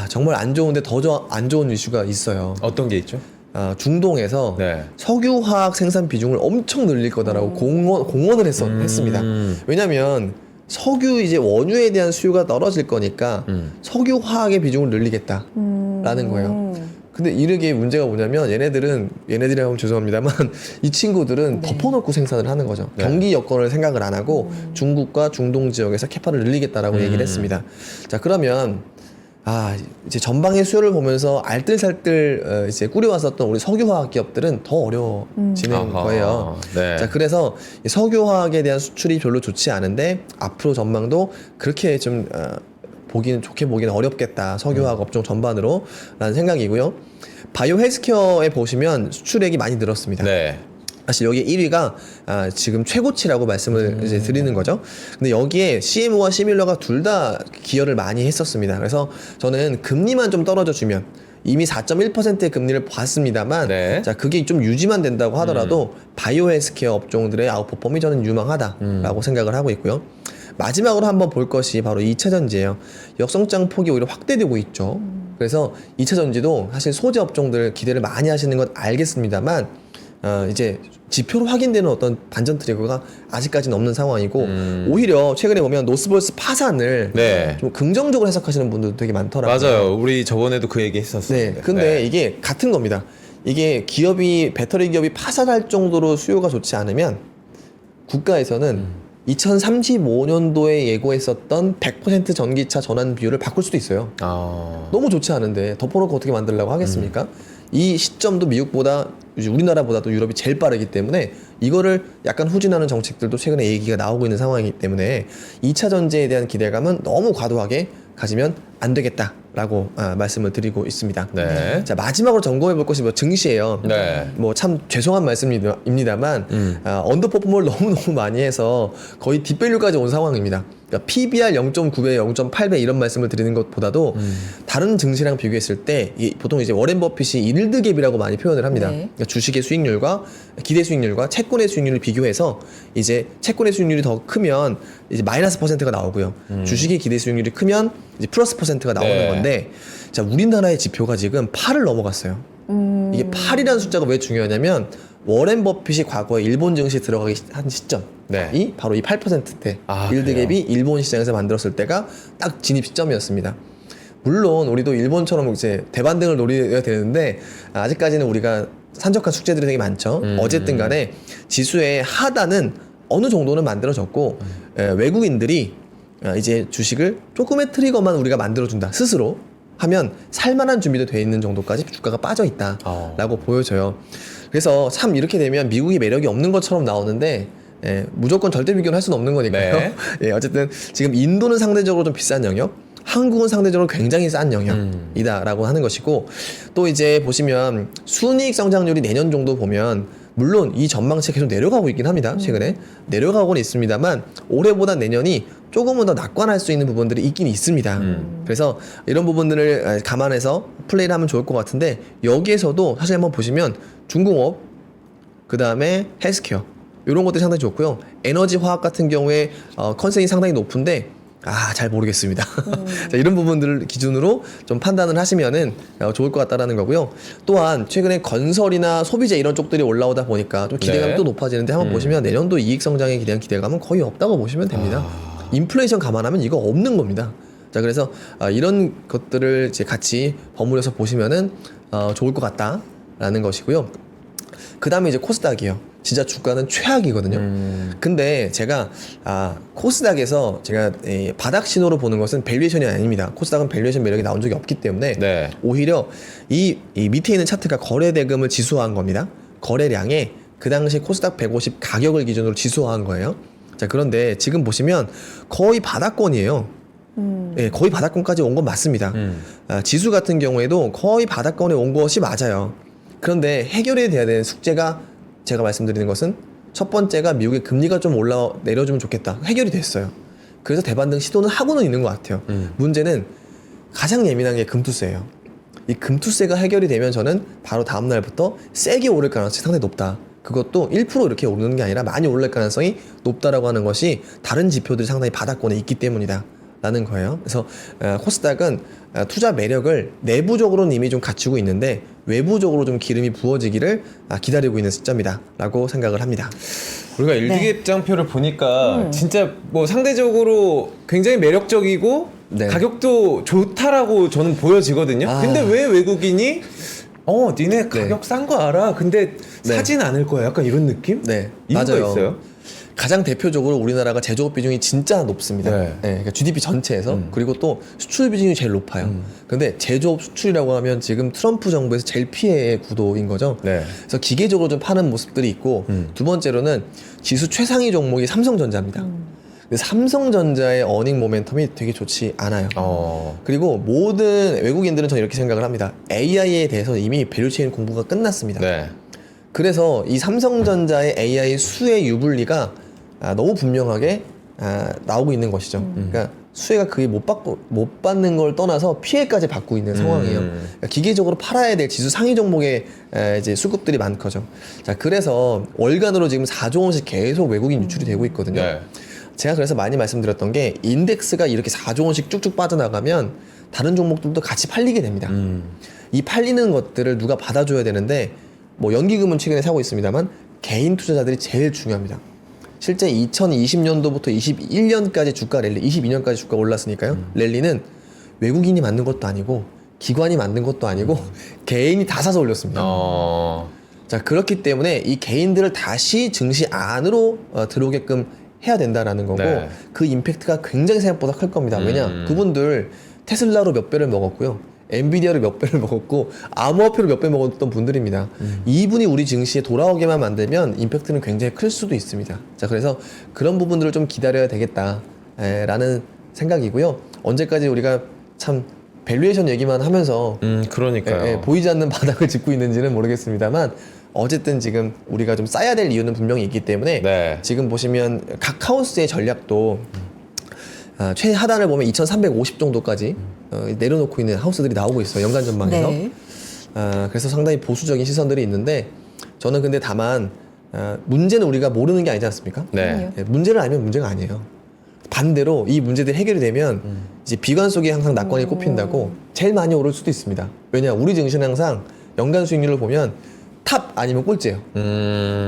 정말 안 좋은데 더 안 좋은 이슈가 있어요. 어떤 게 있죠? 중동에서 네. 석유화학 생산 비중을 엄청 늘릴 거다라고 공언을 했습니다. 왜냐하면 석유 이제 원유에 대한 수요가 떨어질 거니까 석유화학의 비중을 늘리겠다라는 거예요. 근데 이르게 문제가 뭐냐면 얘네들이라고 하면 죄송합니다만 이 친구들은 덮어놓고 생산을 하는 거죠. 네. 경기 여건을 생각을 안 하고 중국과 중동 지역에서 캐파를 늘리겠다라고 얘기를 했습니다. 자, 그러면 이제 전방의 수요를 보면서 알뜰살뜰 이제 꾸려왔었던 우리 석유화학 기업들은 더 어려워지는 아하. 거예요. 네. 자, 그래서 이 석유화학에 대한 수출이 별로 좋지 않은데 앞으로 전망도 그렇게 좀 좋게 보기는 어렵겠다. 석유화학 업종 전반으로 라는 생각이고요. 바이오 헬스케어에 보시면 수출액이 많이 늘었습니다. 네. 사실 여기 1위가 지금 최고치라고 말씀을 이제 드리는 거죠. 근데 여기에 CMO와 시밀러가 둘 다 기여를 많이 했었습니다. 그래서 저는 금리만 좀 떨어져 주면 이미 4.1%의 금리를 봤습니다만 네. 자, 그게 좀 유지만 된다고 하더라도 바이오 헬스케어 업종들의 아웃퍼폼이 저는 유망하다라고 생각을 하고 있고요. 마지막으로 한번 볼 것이 바로 2차 전지예요. 역성장 폭이 오히려 확대되고 있죠. 그래서 2차 전지도 사실 소재 업종들 기대를 많이 하시는 건 알겠습니다만 이제 지표로 확인되는 어떤 반전 트리거가 아직까지는 없는 상황이고 오히려 최근에 보면 노스볼스 파산을 네. 좀 긍정적으로 해석하시는 분들도 되게 많더라고요. 맞아요. 우리 저번에도 그 얘기 했었어요. 네, 근데 이게 같은 겁니다. 이게 배터리 기업이 파산할 정도로 수요가 좋지 않으면 국가에서는 2035년도에 예고했었던 100% 전기차 전환 비율을 바꿀 수도 있어요. 너무 좋지 않은데 덮어놓고 어떻게 만들려고 하겠습니까? 이 시점도 미국보다 우리나라보다도 유럽이 제일 빠르기 때문에 이거를 약간 후진하는 정책들도 최근에 얘기가 나오고 있는 상황이기 때문에 2차 전지에 대한 기대감은 너무 과도하게 가지면 안 되겠다라고 말씀을 드리고 있습니다. 네. 자, 마지막으로 점검해 볼 것이 뭐 증시예요. 네. 뭐 참 죄송한 말씀입니다만 언더퍼폼을 너무너무 많이 해서 거의 딥밸류까지 온 상황입니다. 그러니까 PBR 0.9배, 0.8배 이런 말씀을 드리는 것보다도 다른 증시랑 비교했을 때 보통 이제 워렌 버핏이 일드갭이라고 많이 표현을 합니다. 네. 그러니까 주식의 수익률과 기대 수익률과 채권의 수익률을 비교해서 이제 채권의 수익률이 더 크면 이제 마이너스 퍼센트가 나오고요. 주식의 기대 수익률이 크면 이제 플러스 퍼센트가 나오는 네. 건데 자, 우리나라의 지표가 지금 8을 넘어갔어요. 이게 8이라는 숫자가 왜 중요하냐면 워렌 버핏이 과거에 일본 증시 들어가기 한 시점이 네. 바로 이 8%대 아, 일드갭이 일본 시장에서 만들었을 때가 딱 진입 시점이었습니다. 물론 우리도 일본처럼 이제 대반등을 노려야 되는데 아직까지는 우리가 산적한 숙제들이 되게 많죠. 어쨌든 간에 지수의 하단은 어느 정도는 만들어졌고 외국인들이 이제 주식을 조금의 트리거만 우리가 만들어준다 스스로 하면 살만한 준비도 돼 있는 정도까지 주가가 빠져 있다라고 보여져요. 그래서 참 이렇게 되면 미국이 매력이 없는 것처럼 나오는데 무조건 절대 비교는 할 수는 없는 거니까요. 네. 어쨌든 지금 인도는 상대적으로 좀 비싼 영역, 한국은 상대적으로 굉장히 싼 영역이다라고 하는 것이고 또 이제 보시면 순이익 성장률이 내년 정도 보면 물론 이 전망치가 계속 내려가고 있긴 합니다. 최근에 내려가고는 있습니다만 올해보다 내년이 조금은 더 낙관할 수 있는 부분들이 있긴 있습니다. 그래서 이런 부분들을 감안해서 플레이를 하면 좋을 것 같은데 여기에서도 사실 한번 보시면 중공업, 그 다음에 헬스케어 이런 것들이 상당히 좋고요. 에너지 화학 같은 경우에 컨센이 상당히 높은데 잘 모르겠습니다. 자, 이런 부분들을 기준으로 좀 판단을 하시면은 좋을 것 같다라는 거고요. 또한 최근에 건설이나 소비재 이런 쪽들이 올라오다 보니까 좀 기대감이 네. 또 높아지는데 한번 보시면 내년도 이익 성장에 대한 기대감은 거의 없다고 보시면 됩니다. 인플레이션 감안하면 이거 없는 겁니다. 자, 그래서 이런 것들을 이제 같이 버무려서 보시면은 좋을 것 같다라는 것이고요. 그 다음에 이제 코스닥이요. 진짜 주가는 최악이거든요. 근데 제가 코스닥에서 제가 바닥 신호로 보는 것은 밸류에이션이 아닙니다. 코스닥은 밸류에이션 매력이 나온 적이 없기 때문에 네. 오히려 이 밑에 있는 차트가 거래 대금을 지수화한 겁니다. 거래량에 그 당시 코스닥 150 가격을 기준으로 지수화한 거예요. 자, 그런데 지금 보시면 거의 바닥권이에요. 예, 거의 바닥권까지 온 건 맞습니다. 지수 같은 경우에도 거의 바닥권에 온 것이 맞아요. 그런데 해결이 돼야 되는 숙제가 제가 말씀드리는 것은 첫 번째가 미국의 금리가 좀 내려주면 좋겠다. 해결이 됐어요. 그래서 대반등 시도는 하고는 있는 것 같아요. 문제는 가장 예민한 게 금투세예요. 이 금투세가 해결이 되면 저는 바로 다음 날부터 세게 오를 가능성이 상당히 높다. 그것도 1% 이렇게 오르는 게 아니라 많이 오를 가능성이 높다라고 하는 것이 다른 지표들이 상당히 바닥권에 있기 때문이다. 라는 거예요. 그래서 코스닥은 투자 매력을 내부적으로는 이미 좀 갖추고 있는데 외부적으로 좀 기름이 부어지기를 기다리고 있는 시점이다 라고 생각을 합니다. 우리가 일기예장표를 보니까 진짜 뭐 상대적으로 굉장히 매력적이고 네. 가격도 좋다라고 저는 보여지거든요. 근데 왜 외국인이 니네 가격 싼 거 알아. 근데 사진 않을 거야. 약간 이런 느낌? 네, 이유가 맞아요. 있어요? 가장 대표적으로 우리나라가 제조업 비중이 진짜 높습니다. 네. 그러니까 GDP 전체에서 그리고 또 수출 비중이 제일 높아요. 근데 제조업 수출이라고 하면 지금 트럼프 정부에서 제일 피해 구도인 거죠. 네. 그래서 기계적으로 좀 파는 모습들이 있고 두 번째로는 지수 최상위 종목이 삼성전자입니다. 근데 삼성전자의 어닝 모멘텀이 되게 좋지 않아요. 그리고 모든 외국인들은 저는 이렇게 생각을 합니다. AI에 대해서 이미 밸류체인 공부가 끝났습니다. 네. 그래서 이 삼성전자의 AI 수혜 유불리가 너무 분명하게 나오고 있는 것이죠. 그러니까 수혜가 그게 못 받는 걸 떠나서 피해까지 받고 있는 상황이에요. 그러니까 기계적으로 팔아야 될 지수 상위 종목의 이제 수급들이 많거죠. 자, 그래서 월간으로 지금 4조 원씩 계속 외국인 유출이 되고 있거든요. 네. 제가 그래서 많이 말씀드렸던 게 인덱스가 이렇게 4조 원씩 쭉쭉 빠져나가면 다른 종목들도 같이 팔리게 됩니다. 이 팔리는 것들을 누가 받아줘야 되는데 뭐 연기금은 최근에 사고 있습니다만 개인 투자자들이 제일 중요합니다. 실제 2020년도부터 21년까지 주가 랠리, 22년까지 주가 올랐으니까요. 랠리는 외국인이 만든 것도 아니고 기관이 만든 것도 아니고 개인이 다 사서 올렸습니다. 자, 그렇기 때문에 이 개인들을 다시 증시 안으로 들어오게끔 해야 된다라는 거고 네. 그 임팩트가 굉장히 생각보다 클 겁니다. 왜냐? 그분들 테슬라로 몇 배를 먹었고요. 엔비디아를 몇 배를 먹었고 암호화폐로 몇 배 먹었던 분들입니다. 이분이 우리 증시에 돌아오게만 만들면 임팩트는 굉장히 클 수도 있습니다. 자, 그래서 그런 부분들을 좀 기다려야 되겠다라는 생각이고요. 언제까지 우리가 참 밸류에이션 얘기만 하면서 그러니까요. 보이지 않는 바닥을 짚고 있는지는 모르겠습니다만 어쨌든 지금 우리가 좀 싸야 될 이유는 분명히 있기 때문에 네. 지금 보시면 각 하우스의 전략도 최하단을 보면 2350 정도까지 내려놓고 있는 하우스들이 나오고 있어요. 연간 전망에서. 네. 그래서 상당히 보수적인 시선들이 있는데 저는 근데 다만 문제는 우리가 모르는 게 아니지 않습니까? 네. 문제를 알면 문제가 아니에요. 반대로 이 문제들이 해결이 되면 이제 비관 속에 항상 낙관이 꼽힌다고 제일 많이 오를 수도 있습니다. 왜냐, 우리 증시는 항상 연간 수익률을 보면 탑 아니면 꼴찌예요.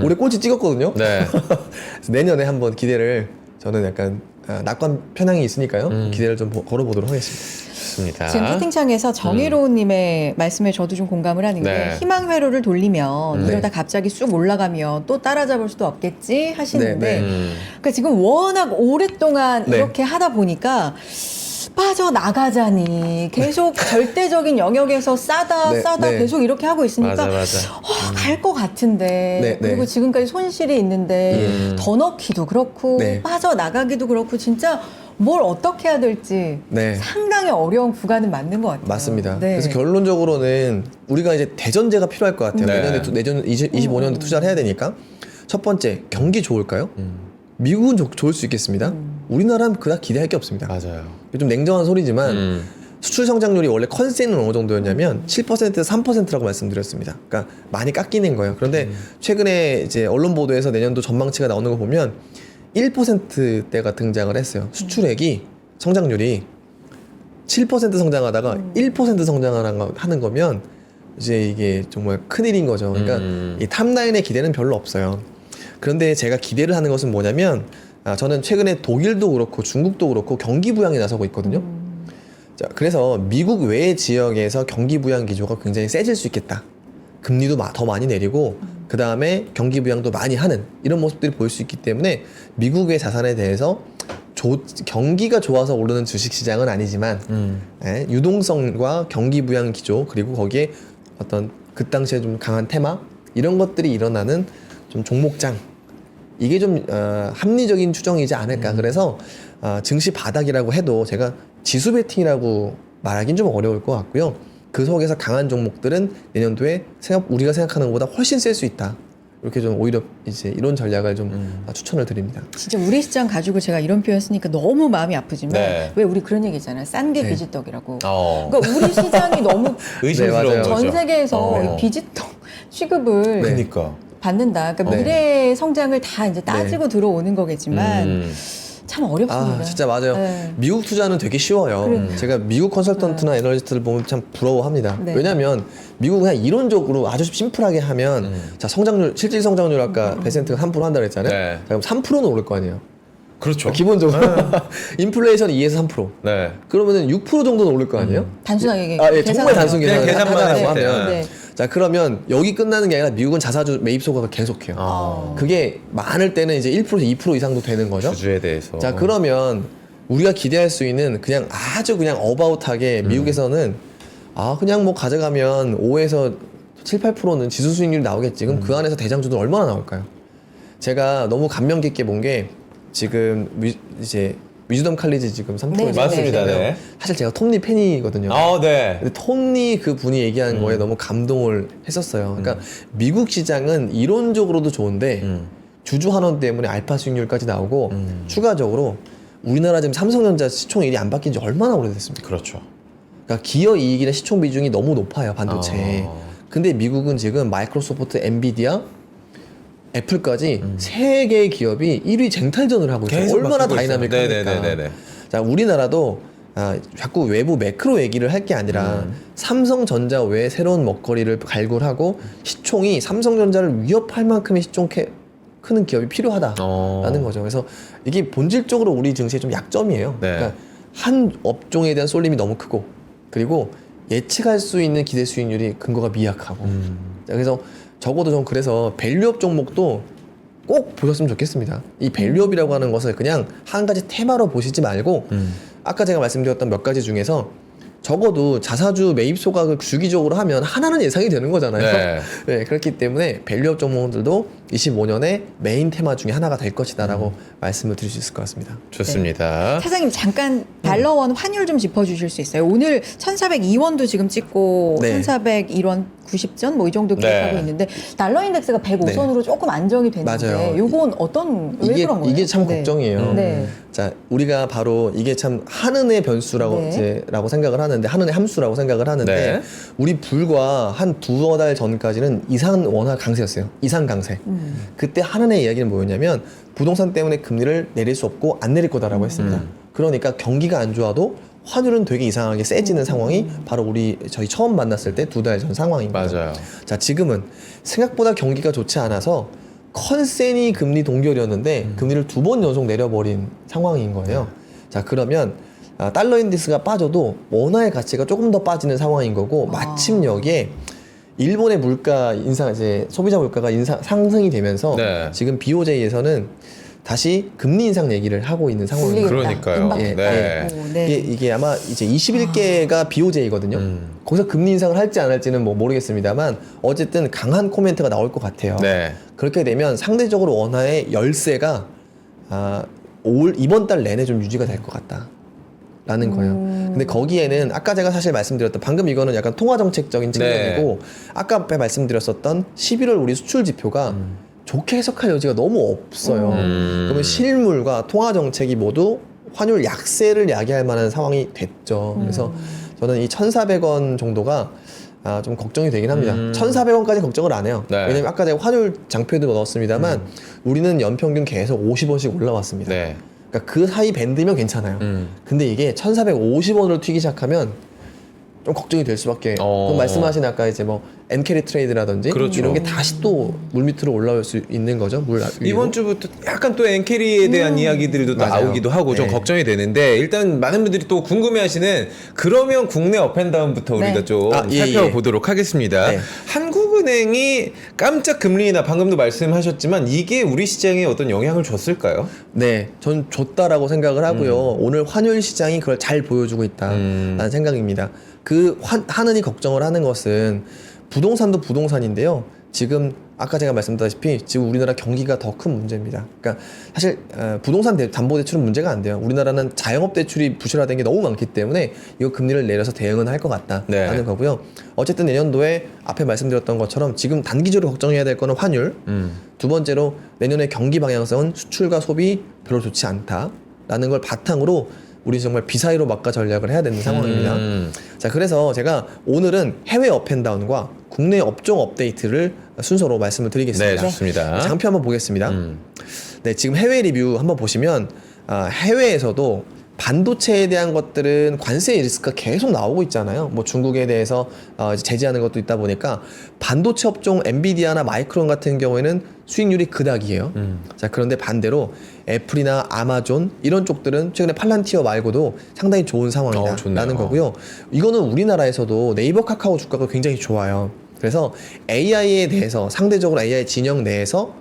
올해 꼴찌 찍었거든요. 네. 그래서 내년에 한번 기대를 저는 약간 낙관 편향이 있으니까요. 기대를 좀 걸어보도록 하겠습니다. 좋습니다. 지금 채팅창에서 정혜로우님의 말씀에 저도 좀 공감을 하는 게 네. 희망 회로를 돌리면 네. 이러다 갑자기 쑥 올라가면 또 따라잡을 수도 없겠지 하시는데 네, 그러니까 지금 워낙 오랫동안 네. 이렇게 하다 보니까 빠져나가자니 계속 절대적인 영역에서 싸다 네, 싸다 네. 계속 이렇게 하고 있으니까 맞아. 갈 것 같은데 네, 그리고 네. 지금까지 손실이 있는데 더 넣기도 그렇고 네. 빠져나가기도 그렇고 진짜 뭘 어떻게 해야 될지 네. 상당히 어려운 구간은 맞는 것 같아요. 맞습니다. 네. 그래서 결론적으로는 우리가 이제 대전제가 필요할 것 같아요. 네. 내년 25년도 투자를 해야 되니까 첫 번째, 경기 좋을까요? 미국은 좋을 수 있겠습니다. 우리나라는 그닥 기대할 게 없습니다. 맞아요. 좀 냉정한 소리지만 수출 성장률이 원래 컨센은 어느 정도였냐면 7%에서 3%라고 말씀드렸습니다. 그러니까 많이 깎이는 거예요. 그런데 최근에 이제 언론 보도에서 내년도 전망치가 나오는 거 보면 1%대가 등장을 했어요. 수출액이 성장률이 7% 성장하다가 1% 성장하는 거면 이제 이게 정말 큰일인 거죠. 그러니까 이 탑라인의 기대는 별로 없어요. 그런데 제가 기대를 하는 것은 뭐냐면 저는 최근에 독일도 그렇고 중국도 그렇고 경기 부양에 나서고 있거든요. 자, 그래서 미국 외의 지역에서 경기 부양 기조가 굉장히 세질 수 있겠다. 금리도 더 많이 내리고 그 다음에 경기 부양도 많이 하는 이런 모습들이 보일 수 있기 때문에 미국의 자산에 대해서 경기가 좋아서 오르는 주식시장은 아니지만 유동성과 경기 부양 기조 그리고 거기에 어떤 그 당시에 좀 강한 테마 이런 것들이 일어나는 좀 종목장 이게 좀 합리적인 추정이지 않을까. 그래서 증시 바닥이라고 해도 제가 지수 베팅이라고 말하기는 좀 어려울 것 같고요. 그 속에서 강한 종목들은 내년도에 우리가 생각하는 것보다 훨씬 셀 수 있다. 이렇게 좀 오히려 이제 이런 전략을 좀 추천을 드립니다. 진짜 우리 시장 가지고 제가 이런 표현 쓰니까 너무 마음이 아프지만 네. 왜 우리 그런 얘기 있잖아요. 싼 게 네. 비지떡이라고. 그러니까 우리 시장이 너무 의심스러운 네, 맞아요. 거죠. 전 세계에서 어. 이 비지떡 취급을 네. 그러니까. 받는다. 그러니까 네. 미래의 성장을 다 이제 따지고 들어오는 거겠지만 참 어렵습니다. 진짜 맞아요. 네. 미국 투자는 되게 쉬워요. 그러니까요. 제가 미국 컨설턴트나 애널리스트를 보면 참 부러워합니다. 네. 왜냐하면 미국은 그냥 이론적으로 아주 심플하게 하면 자 성장률 실질 성장률 아까 베센트가 3% 한다고 했잖아요. 네. 자, 그럼 3%는 오를 거 아니에요. 그렇죠. 기본적으로 인플레이션 2에서 3%. 네. 그러면은 6% 정도는 오를 거 아니에요? 단순하게 예, 정말 단순 그냥 계산을 계산만 하자라고 했을 때. 하면 네. 자 그러면 여기 끝나는 게 아니라 미국은 자사주 매입 소가가 계속해요. 그게 많을 때는 이제 1%에서 2% 이상도 되는 거죠. 주주에 대해서. 자 그러면 우리가 기대할 수 있는 그냥 아주 그냥 어바웃하게 미국에서는 그냥 뭐 가져가면 5에서 7, 8%는 지수 수익률이 나오겠지. 그럼 그 안에서 대장주들 얼마나 나올까요? 제가 너무 감명 깊게 본 게 지금 이제 위즈덤 칼리지 지금 3%. 네, 맞습니다. 네. 사실 제가 톱니 팬이거든요. 네. 근데 톱니 그 분이 얘기하는 거에 너무 감동을 했었어요. 그러니까 미국 시장은 이론적으로도 좋은데 주주 환원 때문에 알파 수익률까지 나오고 추가적으로 우리나라 지금 삼성전자 시총일이 안 바뀐 지 얼마나 오래됐습니까? 그렇죠. 그러니까 기여 이익이나 시총 비중이 너무 높아요, 반도체에. 아. 근데 미국은 지금 마이크로소프트, 엔비디아, 애플까지 세 개의 기업이 1위 쟁탈전을 하고 있어요. 계속 얼마나 바뀌고 있어요. 다이나믹합니까? 네네네네. 자, 우리나라도 자꾸 외부 매크로 얘기를 할 게 아니라 삼성전자 외에 새로운 먹거리를 발굴하고 시총이 삼성전자를 위협할 만큼의 시총 크는 기업이 필요하다라는 거죠. 그래서 이게 본질적으로 우리 증시의 좀 약점이에요. 네. 그러니까 한 업종에 대한 쏠림이 너무 크고 그리고 예측할 수 있는 기대 수익률이 근거가 미약하고 자, 그래서 적어도 좀 그래서 밸류업 종목도 꼭 보셨으면 좋겠습니다. 이 밸류업이라고 하는 것을 그냥 한 가지 테마로 보시지 말고 아까 제가 말씀드렸던 몇 가지 중에서 적어도 자사주 매입 소각을 주기적으로 하면 하나는 예상이 되는 거잖아요. 네. 네, 그렇기 때문에 밸류업 종목들도 25년에 메인 테마 중에 하나가 될 것이다라고 말씀을 드릴 수 있을 것 같습니다. 좋습니다. 차장님 잠깐 달러원 환율 좀 짚어주실 수 있어요? 오늘 1,402원도 지금 찍고 네. 1,401원 90전 뭐 이 정도 기록하고 네. 있는데 달러 인덱스가 105선으로 조금 안정이 됐는데 맞아요. 요건 왜 그런 거예요? 이게 참 네. 걱정이에요. 네. 자, 우리가 바로 이게 참 한은의 변수라고 네. 라고 생각을 하는데 한은의 함수라고 생각을 하는데 네. 우리 불과 한 두어 달 전까지는 이상 원화 강세였어요. 이상 강세. 그때 한은의 이야기는 뭐였냐면 부동산 때문에 금리를 내릴 수 없고 안 내릴 거다라고 했습니다. 그러니까 경기가 안 좋아도 환율은 되게 이상하게 세지는 상황이 바로 저희 처음 만났을 때 두 달 전 상황입니다. 맞아요. 자, 지금은 생각보다 경기가 좋지 않아서 컨센이 금리 동결이었는데 금리를 2번 연속 내려버린 상황인 거예요. 자, 그러면 달러 인덱스가 빠져도 원화의 가치가 조금 더 빠지는 상황인 거고 마침 여기에 일본의 물가 인상 이제 소비자 물가가 상승이 되면서 네. 지금 BOJ에서는 다시 금리 인상 얘기를 하고 있는 상황입니다. 그러니까요. 임박했다. 네. 오, 네. 이게 아마 이제 21개가 BOJ거든요. 거기서 금리 인상을 할지 안 할지는 뭐 모르겠습니다만 어쨌든 강한 코멘트가 나올 것 같아요. 네. 그렇게 되면 상대적으로 원화의 열세가 이번 달 내내 좀 유지가 될 것 같다. 라는 거예요. 근데 거기에는 아까 제가 사실 말씀드렸던 방금 이거는 약간 통화정책적인 측면이고 아까 앞에 말씀드렸었던 11월 우리 수출 지표가 좋게 해석할 여지가 너무 없어요. 그러면 실물과 통화정책이 모두 환율 약세를 야기할 만한 상황이 됐죠. 그래서 저는 이 1,400원 정도가 좀 걱정이 되긴 합니다. 1,400원까지 걱정을 안 해요. 네. 왜냐면 아까 제가 환율 장표에도 넣었습니다만 우리는 연평균 계속 50원씩 올라왔습니다. 네. 그러니까 그 사이 밴드면 괜찮아요. 근데 이게 1,450원으로 튀기 시작하면 좀 걱정이 될 수밖에. 그럼 말씀하신 아까 이제 뭐 엔캐리 트레이드라든지 그렇죠. 이런 게 다시 또 물밑으로 올라올 수 있는 거죠. 물 위로. 이번 주부터 약간 또 엔캐리에 대한 이야기들도 맞아요. 나오기도 하고 좀 네. 걱정이 되는데 일단 많은 분들이 또 궁금해하시는 그러면 국내 업앤다운부터 네. 우리가 좀 예, 살펴보도록 하겠습니다. 네. 한국은행이 깜짝 금리 인하 방금도 말씀하셨지만 이게 우리 시장에 어떤 영향을 줬을까요? 네, 전 좋다라고 생각을 하고요. 오늘 환율 시장이 그걸 잘 보여주고 있다라는 생각입니다. 그 하느니 걱정을 하는 것은 부동산도 부동산인데요. 지금 아까 제가 말씀드렸다시피 지금 우리나라 경기가 더 큰 문제입니다. 그러니까 사실 부동산 담보대출은 문제가 안 돼요. 우리나라는 자영업 대출이 부실화된 게 너무 많기 때문에 이거 금리를 내려서 대응은 할 것 같다라는 네. 거고요. 어쨌든 내년도에 앞에 말씀드렸던 것처럼 지금 단기적으로 걱정해야 될 거는 환율. 두 번째로 내년에 경기 방향성은 수출과 소비 별로 좋지 않다라는 걸 바탕으로 우리 정말 비사이로 막가 전략을 해야 되는 상황입니다. 자, 그래서 제가 오늘은 해외 업앤다운과 국내 업종 업데이트를 순서로 말씀을 드리겠습니다. 네, 좋습니다. 장표 한번 보겠습니다. 네, 지금 해외 리뷰 한번 보시면 해외에서도 반도체에 대한 것들은 관세 리스크가 계속 나오고 있잖아요. 뭐 중국에 대해서 이제 제재하는 것도 있다 보니까 반도체 업종 엔비디아나 마이크론 같은 경우에는 수익률이 그닥이에요. 자, 그런데 반대로 애플이나 아마존 이런 쪽들은 최근에 팔란티어 말고도 상당히 좋은 상황이다라는 좋네요. 거고요. 이거는 우리나라에서도 네이버 카카오 주가가 굉장히 좋아요. 그래서 AI에 대해서 상대적으로 AI 진영 내에서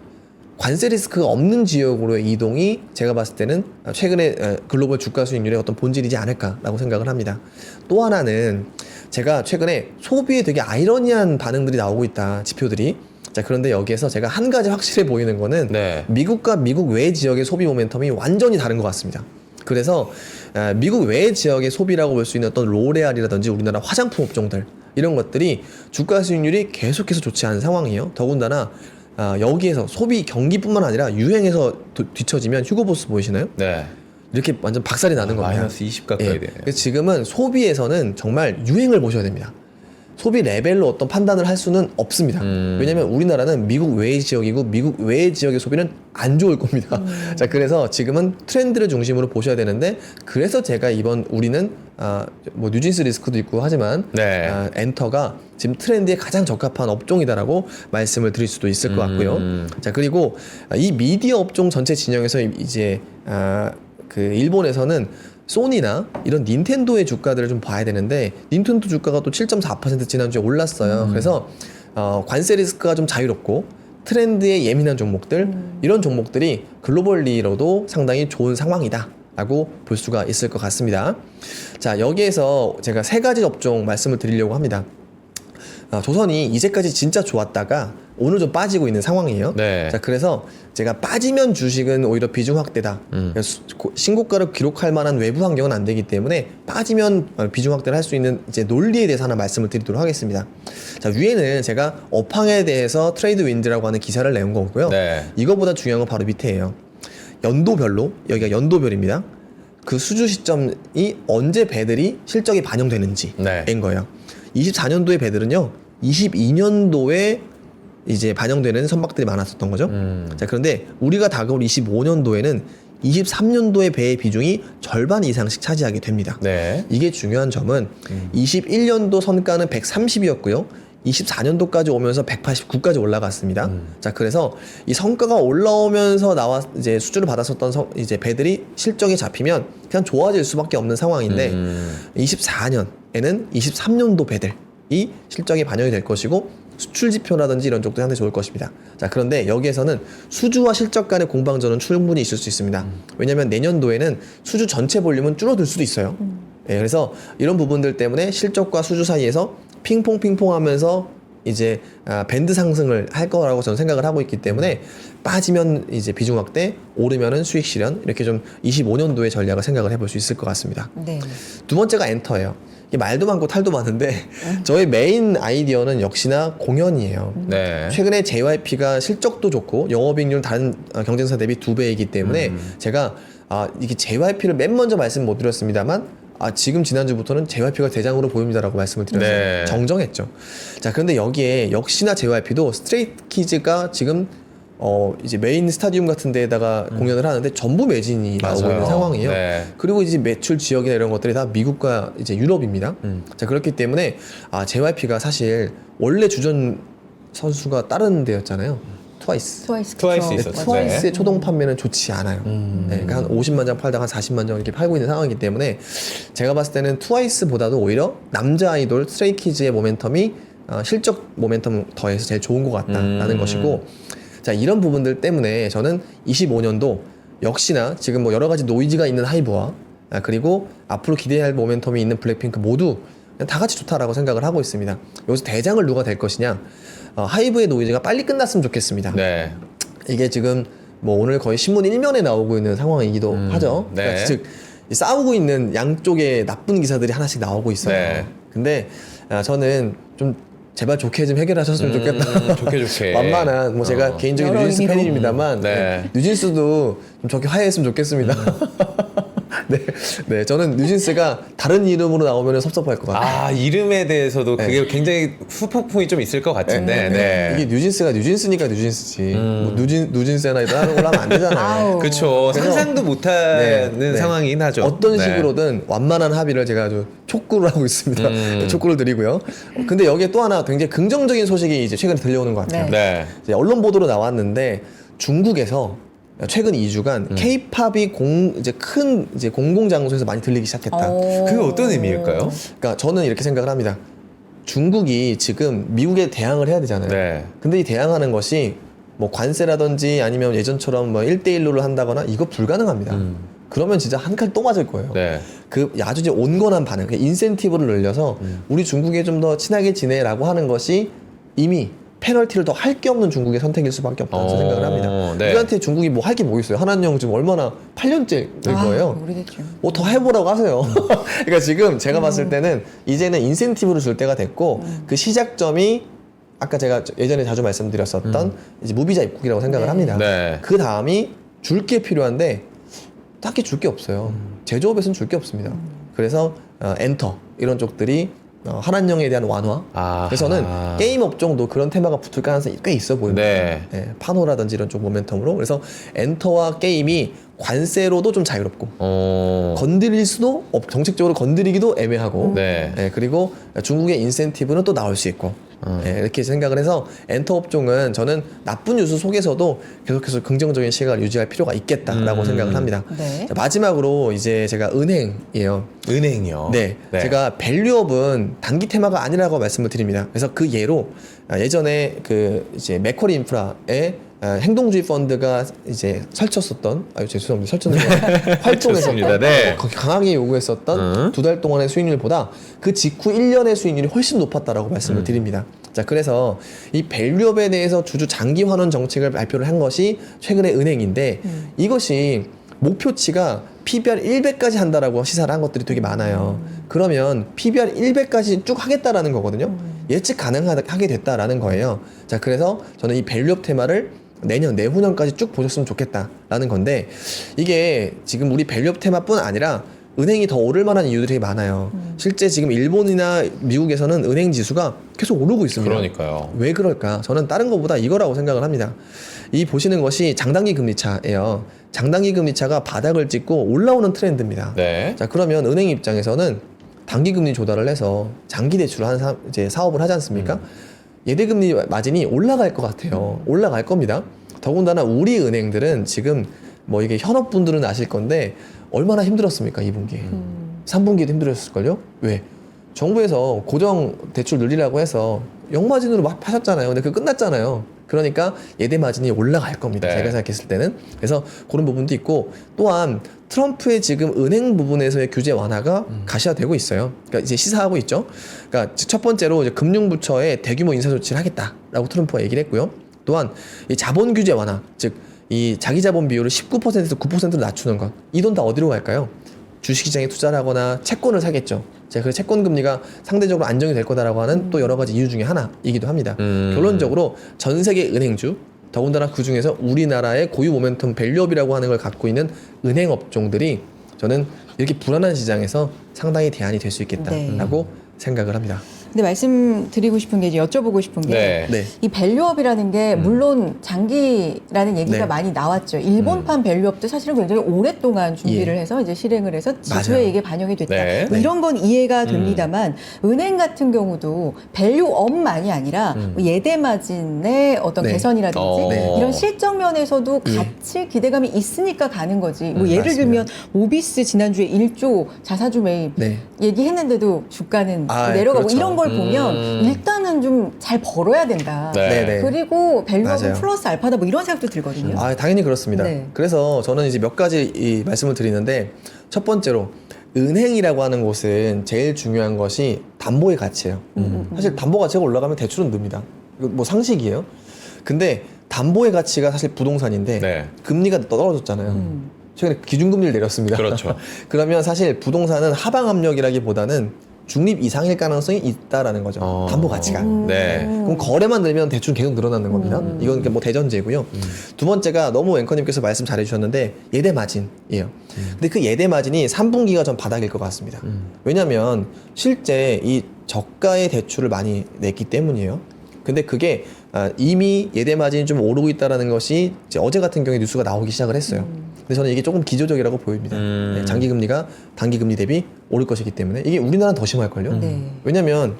관세 리스크가 없는 지역으로의 이동이 제가 봤을 때는 최근에 글로벌 주가 수익률의 어떤 본질이지 않을까라고 생각을 합니다. 또 하나는 제가 최근에 소비에 되게 아이러니한 반응들이 나오고 있다, 지표들이. 자, 그런데 여기에서 제가 한 가지 확실해 보이는 거는 네. 미국과 미국 외 지역의 소비 모멘텀이 완전히 다른 것 같습니다. 그래서 미국 외 지역의 소비라고 볼 수 있는 어떤 로레알이라든지 우리나라 화장품 업종들 이런 것들이 주가 수익률이 계속해서 좋지 않은 상황이에요. 더군다나 여기에서 소비 경기뿐만 아니라 유행에서 뒤처지면 휴고보스 보이시나요? 네. 이렇게 완전 박살이 나는 겁니다. 마이너스 20 가까이 되네요. 그래서 지금은 소비에서는 정말 유행을 보셔야 됩니다. 소비 레벨로 어떤 판단을 할 수는 없습니다. 왜냐하면 우리나라는 미국 외 지역이고 미국 외 지역의 소비는 안 좋을 겁니다. 자, 그래서 지금은 트렌드를 중심으로 보셔야 되는데 그래서 제가 이번 우리는 뭐 뉴진스 리스크도 있고 하지만 네. 엔터가 지금 트렌드에 가장 적합한 업종이다라고 말씀을 드릴 수도 있을 것 같고요. 자, 그리고 이 미디어 업종 전체 진영에서 이제 그 일본에서는 소니나 이런 닌텐도의 주가들을 좀 봐야 되는데 닌텐도 주가가 또 7.4% 지난주에 올랐어요. 그래서 관세 리스크가 좀 자유롭고 트렌드에 예민한 종목들 이런 종목들이 글로벌리로도 상당히 좋은 상황이다 라고 볼 수가 있을 것 같습니다. 자, 여기에서 제가 세 가지 업종 말씀을 드리려고 합니다. 조선이 이제까지 진짜 좋았다가 오늘 좀 빠지고 있는 상황이에요. 네. 자, 그래서 제가 빠지면 주식은 오히려 비중 확대다. 신고가를 기록할 만한 외부 환경은 안 되기 때문에 빠지면 비중 확대를 할 수 있는 이제 논리에 대해서 하나 말씀을 드리도록 하겠습니다. 자, 위에는 제가 업황에 대해서 트레이드 윈드라고 하는 기사를 내온 거고요. 네. 이거보다 중요한 건 바로 밑에예요. 연도별로, 여기가 연도별입니다. 그 수주 시점이 언제 배들이 실적이 반영되는지인 네. 거예요. 24년도의 배들은요, 22년도에 이제 반영되는 선박들이 많았었던 거죠. 자, 그런데 우리가 다가올 25년도에는 23년도의 배의 비중이 절반 이상씩 차지하게 됩니다. 네. 이게 중요한 점은 21년도 선가는 130이었고요. 24년도까지 오면서 189까지 올라갔습니다. 자, 그래서 이 성과가 올라오면서 이제 수주를 받았었던 이제 배들이 실적이 잡히면 그냥 좋아질 수밖에 없는 상황인데 24년에는 23년도 배들이 실적이 반영이 될 것이고 수출 지표라든지 이런 쪽도 상당히 좋을 것입니다. 자, 그런데 여기에서는 수주와 실적 간의 공방전은 충분히 있을 수 있습니다. 왜냐하면 내년도에는 수주 전체 볼륨은 줄어들 수도 있어요. 예, 그래서 이런 부분들 때문에 실적과 수주 사이에서 핑퐁 하면서 이제 밴드 상승을 할 거라고 저는 생각을 하고 있기 때문에 빠지면 이제 비중 확대, 오르면은 수익 실현 이렇게 좀 25년도의 전략을 생각을 해볼 수 있을 것 같습니다. 네. 두 번째가 엔터예요. 이게 말도 많고 탈도 많은데 저의 메인 아이디어는 역시나 공연이에요. 네. 최근에 JYP가 실적도 좋고 영업이익률 다른 경쟁사 대비 2배이기 때문에 제가 이게 JYP를 맨 먼저 말씀 못 드렸습니다만 지금 지난주부터는 JYP가 대장으로 보입니다라고 말씀을 드렸어요. 네. 정정했죠. 자, 그런데 여기에 역시나 JYP도 스트레이트키즈가 지금 이제 메인 스타디움 같은 데에다가 공연을 하는데 전부 매진이 나오고 맞아요. 있는 상황이에요. 네. 그리고 이제 매출 지역이나 이런 것들이 다 미국과 이제 유럽입니다. 자, 그렇기 때문에 JYP가 사실 원래 주전 선수가 다른 데였잖아요. 트와이스. 트와이스. 트와이스 그쵸. 있었죠. 트와이스의 초동 판매는 좋지 않아요. 네, 그러니까 한 50만 장 팔다가 한 40만 장 이렇게 팔고 있는 상황이기 때문에 제가 봤을 때는 트와이스보다도 오히려 남자 아이돌 스트레이키즈의 모멘텀이 실적 모멘텀 더해서 제일 좋은 것 같다라는 것이고, 자, 이런 부분들 때문에 저는 25년도 역시나 지금 뭐 여러 가지 노이즈가 있는 하이브와 그리고 앞으로 기대할 모멘텀이 있는 블랙핑크 모두 그냥 다 같이 좋다라고 생각을 하고 있습니다. 여기서 대장을 누가 될 것이냐, 하이브의 노이즈가 빨리 끝났으면 좋겠습니다. 네. 이게 지금 뭐 오늘 거의 신문 일면에 나오고 있는 상황이기도 하죠. 네. 그러니까 즉 싸우고 있는 양쪽에 나쁜 기사들이 하나씩 나오고 있어요. 네. 근데 저는 좀 제발 좋게 좀 해결하셨으면 좋겠다. 좋게. 완만한 뭐 제가 개인적인 여러 뉴진스 의미로. 팬입니다만 네. 뉴진스도 좀 좋게 화해했으면 좋겠습니다. 네, 저는 뉴진스가 다른 이름으로 나오면 섭섭할 것 같아요. 이름에 대해서도 그게 굉장히 후폭풍이 좀 있을 것 같은데. 네. 이게 뉴진스가 뉴진스니까 뉴진스지. 뭐 뉴진스나 이런 걸로 하면 안 되잖아요. 아우. 그렇죠. 그래서- 상상도 못하는 네. 상황이긴 하죠. 어떤 네. 식으로든 완만한 합의를 제가 아주 촉구를 하고 있습니다. 촉구를 드리고요. 근데 여기에 또 하나 굉장히 긍정적인 소식이 이제 최근에 들려오는 것 같아요. 네. 네. 이제 언론 보도로 나왔는데 중국에서 최근 2주간 K-팝이 이제 큰 이제 공공 장소에서 많이 들리기 시작했다. 그게 어떤 의미일까요? 그러니까 저는 이렇게 생각을 합니다. 중국이 지금 미국에 대항을 해야 되잖아요. 네. 근데 이 대항하는 것이 뭐 관세라든지 아니면 예전처럼 뭐 1대1로를 한다거나 이거 불가능합니다. 그러면 진짜 한 칼 또 맞을 거예요. 네. 그 아주 이제 온건한 반응, 인센티브를 늘려서 우리 중국에 좀 더 친하게 지내라고 하는 것이 이미 페널티를 더 할 게 없는 중국의 선택일 수밖에 없다는 생각을 합니다. 네. 우리한테 중국이 뭐 할 게 뭐 있어요? 한한령 지금 얼마나 8년째 될 거예요. 오래됐죠. 뭐 더 해보라고 하세요. 그러니까 지금 제가 봤을 때는 이제는 인센티브를 줄 때가 됐고 그 시작점이 아까 제가 예전에 자주 말씀드렸었던 이제 무비자 입국이라고 생각을 네. 합니다. 네. 그 다음이 줄 게 필요한데 딱히 줄 게 없어요. 제조업에서는 줄 게 없습니다. 그래서 엔터 이런 쪽들이 한한령에 대한 완화. 아하. 그래서는 게임 업종도 그런 테마가 붙을 가능성이 꽤 있어 보입니다. 네. 파노라든지 이런 쪽 모멘텀으로. 그래서 엔터와 게임이 관세로도 좀 자유롭고 건드릴 수도 정책적으로 건드리기도 애매하고 네. 그리고 중국의 인센티브는 또 나올 수 있고 이렇게 생각을 해서 엔터 업종은 저는 나쁜 뉴스 속에서도 계속해서 긍정적인 시각을 유지할 필요가 있겠다라고 생각을 합니다. 네. 자, 마지막으로 이제 제가 은행이에요. 은행이요. 네, 제가 밸류업은 단기 테마가 아니라고 말씀을 드립니다. 그래서 그 예로 예전에 그 이제 맥쿼리 인프라에 행동주의 펀드가 이제 설쳤었던 죄송합니다. 설쳤는 거 활동했었던 좋습니다. 네. 강하게 요구했었던 두 달 동안의 수익률보다 그 직후 1년의 수익률이 훨씬 높았다라고 말씀을 드립니다. 자, 그래서 이 밸류업에 대해서 주주 장기 환원 정책을 발표를 한 것이 최근에 은행인데 이것이 목표치가 PBR 100까지 한다라고 시사를 한 것들이 되게 많아요. 그러면 PBR 100까지 쭉 하겠다라는 거거든요. 예측 가능하게 됐다라는 거예요. 자, 그래서 저는 이 밸류업 테마를 내년, 내후년까지 쭉 보셨으면 좋겠다라는 건데 이게 지금 우리 밸류업 테마뿐 아니라 은행이 더 오를 만한 이유들이 많아요. 실제 지금 일본이나 미국에서는 은행 지수가 계속 오르고 있습니다. 그러니까요. 왜 그럴까? 저는 다른 것보다 이거라고 생각을 합니다. 이 보시는 것이 장단기 금리차예요. 장단기 금리차가 바닥을 찍고 올라오는 트렌드입니다. 네. 자, 그러면 은행 입장에서는 단기 금리 조달을 해서 장기 대출을 하는 이제 사업을 하지 않습니까? 예대 금리 마진이 올라갈 것 같아요. 올라갈 겁니다. 더군다나 우리 은행들은 지금 뭐 이게 현업분들은 아실 건데 얼마나 힘들었습니까? 2분기에. 3분기에도 힘들었을걸요? 왜? 정부에서 고정 대출 늘리라고 해서 역마진으로 막 파셨잖아요. 근데 그거 끝났잖아요. 그러니까 예대 마진이 올라갈 겁니다. 네. 제가 생각했을 때는. 그래서 그런 부분도 있고 또한 트럼프의 지금 은행 부분에서의 규제 완화가 가시화되고 있어요. 그러니까 이제 시사하고 있죠. 그러니까 첫 번째로 이제 금융부처에 대규모 인사 조치를 하겠다라고 트럼프가 얘기를 했고요. 또한 이 자본 규제 완화, 즉 이 자기 자본 비율을 19%에서 9%로 낮추는 것. 이 돈 다 어디로 갈까요? 주식시장에 투자를 하거나 채권을 사겠죠. 제가 그 채권 금리가 상대적으로 안정이 될 거다라고 하는 또 여러 가지 이유 중에 하나이기도 합니다. 결론적으로 전 세계 은행주, 더군다나 그 중에서 우리나라의 고유 모멘텀 밸류업이라고 하는 걸 갖고 있는 은행 업종들이 저는 이렇게 불안한 시장에서 상당히 대안이 될 수 있겠다라고 생각을 합니다. 근데 말씀드리고 싶은 게 이제 여쭤보고 싶은 게 네. 네. 이 밸류업이라는 게 물론 장기라는 얘기가 네. 많이 나왔죠. 일본판 밸류업도 사실은 굉장히 오랫동안 준비를 예. 해서 이제 실행을 해서 맞아요. 지수에 이게 반영이 됐다. 네. 뭐 이런 건 이해가 됩니다만 은행 같은 경우도 밸류업만이 아니라 뭐 예대 마진의 어떤 네. 개선이라든지 네. 이런 실적 면에서도 예. 같이 기대감이 있으니까 가는 거지. 뭐 예를 맞습니다. 들면 모비스 지난주에 1조 자사주 매입 네. 얘기했는데도 주가는 아, 내려가고 그렇죠. 이런 걸 보면 일단은 좀 잘 벌어야 된다. 네. 네네. 그리고 밸류업은 맞아요. 플러스 알파다 뭐 이런 생각도 들거든요. 아, 당연히 그렇습니다. 네. 그래서 저는 이제 몇 가지 이 말씀을 드리는데 첫 번째로 은행이라고 하는 곳은 제일 중요한 것이 담보의 가치예요. 사실 담보 가치가 올라가면 대출은 늡니다. 이거 뭐 상식이에요. 근데 담보의 가치가 사실 부동산인데 네. 금리가 떨어졌잖아요. 최근에 기준금리를 내렸습니다. 그렇죠. 그러면 사실 부동산은 하방 압력이라기보다는 중립 이상일 가능성이 있다라는 거죠. 담보 가치가. 네. 그럼 거래만 늘면 대출은 계속 늘어나는 겁니다. 이건 뭐 대전제고요. 두 번째가 너무 앵커님께서 말씀 잘해주셨는데 예대 마진이에요. 근데 그 예대 마진이 3분기가 전 바닥일 것 같습니다. 왜냐하면 실제 이 저가의 대출을 많이 냈기 때문이에요. 근데 그게 이미 예대 마진이 좀 오르고 있다는 것이 이제 어제 같은 경우에 뉴스가 나오기 시작을 했어요. 근데 저는 이게 조금 기조적이라고 보입니다. 네, 장기금리가 단기금리 대비 오를 것이기 때문에 이게 우리나라는 더 심할걸요. 네. 왜냐면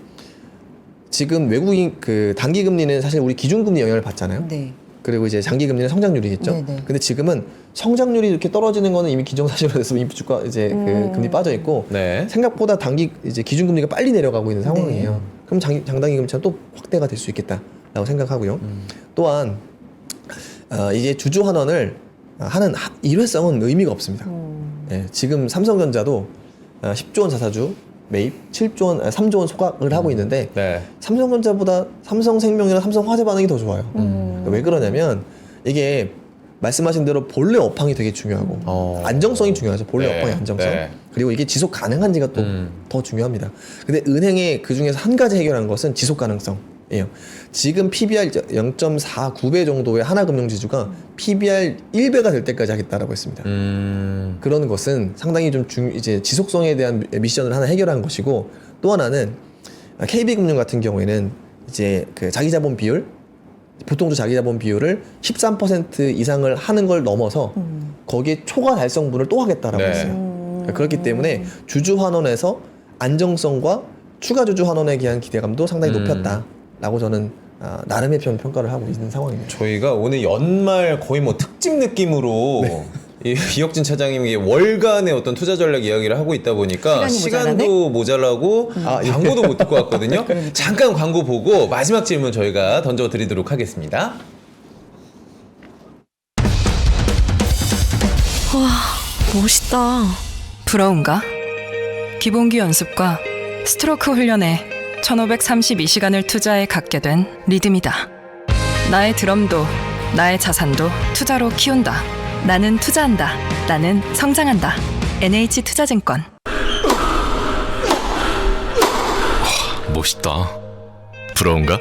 지금 외국인 그 단기금리는 사실 우리 기준금리 영향을 받잖아요. 네. 그리고 이제 장기금리는 성장률이겠죠. 네네. 근데 지금은 성장률이 이렇게 떨어지는 거는 이미 기정사실화로 돼서 이미 주가 이제 그 금리 빠져 있고 네. 생각보다 단기 이제 기준금리가 빨리 내려가고 있는 상황이에요. 네. 그럼 장단기 금리가 또 확대가 될 수 있겠다라고 생각하고요. 또한 이제 주주 환원을 하는 일회성은 의미가 없습니다. 예, 지금 삼성전자도 10조 원 자사주 매입, 7조 원, 3조 원 소각을 하고 있는데 네. 삼성전자보다 삼성생명이나 삼성화재 반응이 더 좋아요. 왜 그러냐면 이게 말씀하신 대로 본래 업황이 되게 중요하고 안정성이 중요하죠. 본래 네. 업황의 안정성. 네. 그리고 이게 지속 가능한지가 또 더 중요합니다. 근데 은행의 그 중에서 한 가지 해결한 것은 지속 가능성이에요. 지금 PBR 0.49배 정도의 하나금융지주가 PBR 1배가 될 때까지 하겠다라고 했습니다. 그런 것은 상당히 좀 이제 지속성에 대한 미션을 하나 해결한 것이고 또 하나는 KB금융 같은 경우에는 이제 그 자기자본 비율 보통주 자기자본 비율을 13% 이상을 하는 걸 넘어서 거기에 초과 달성분을 또 하겠다라고 네. 했어요. 그렇기 때문에 주주 환원에서 안정성과 추가 주주 환원에 대한 기대감도 상당히 높였다라고 저는 나름의 평가를 하고 있는 상황입니다. 저희가 오늘 연말 거의 뭐 특집 느낌으로 네. 이혁진 차장님이 월간의 어떤 투자 전략 이야기를 하고 있다 보니까 시간이 시간도 모자라고 예. 광고도 못 듣고 왔거든요. 잠깐 광고 보고 마지막 질문 저희가 던져드리도록 하겠습니다. 멋있다. 부러운가? 기본기 연습과 스트로크 훈련에 1532시간을 투자해 갖게 된 리듬이다. 나의 드럼도 나의 자산도 투자로 키운다. 나는 투자한다. 나는 성장한다. NH투자증권. 멋있다. 부러운가?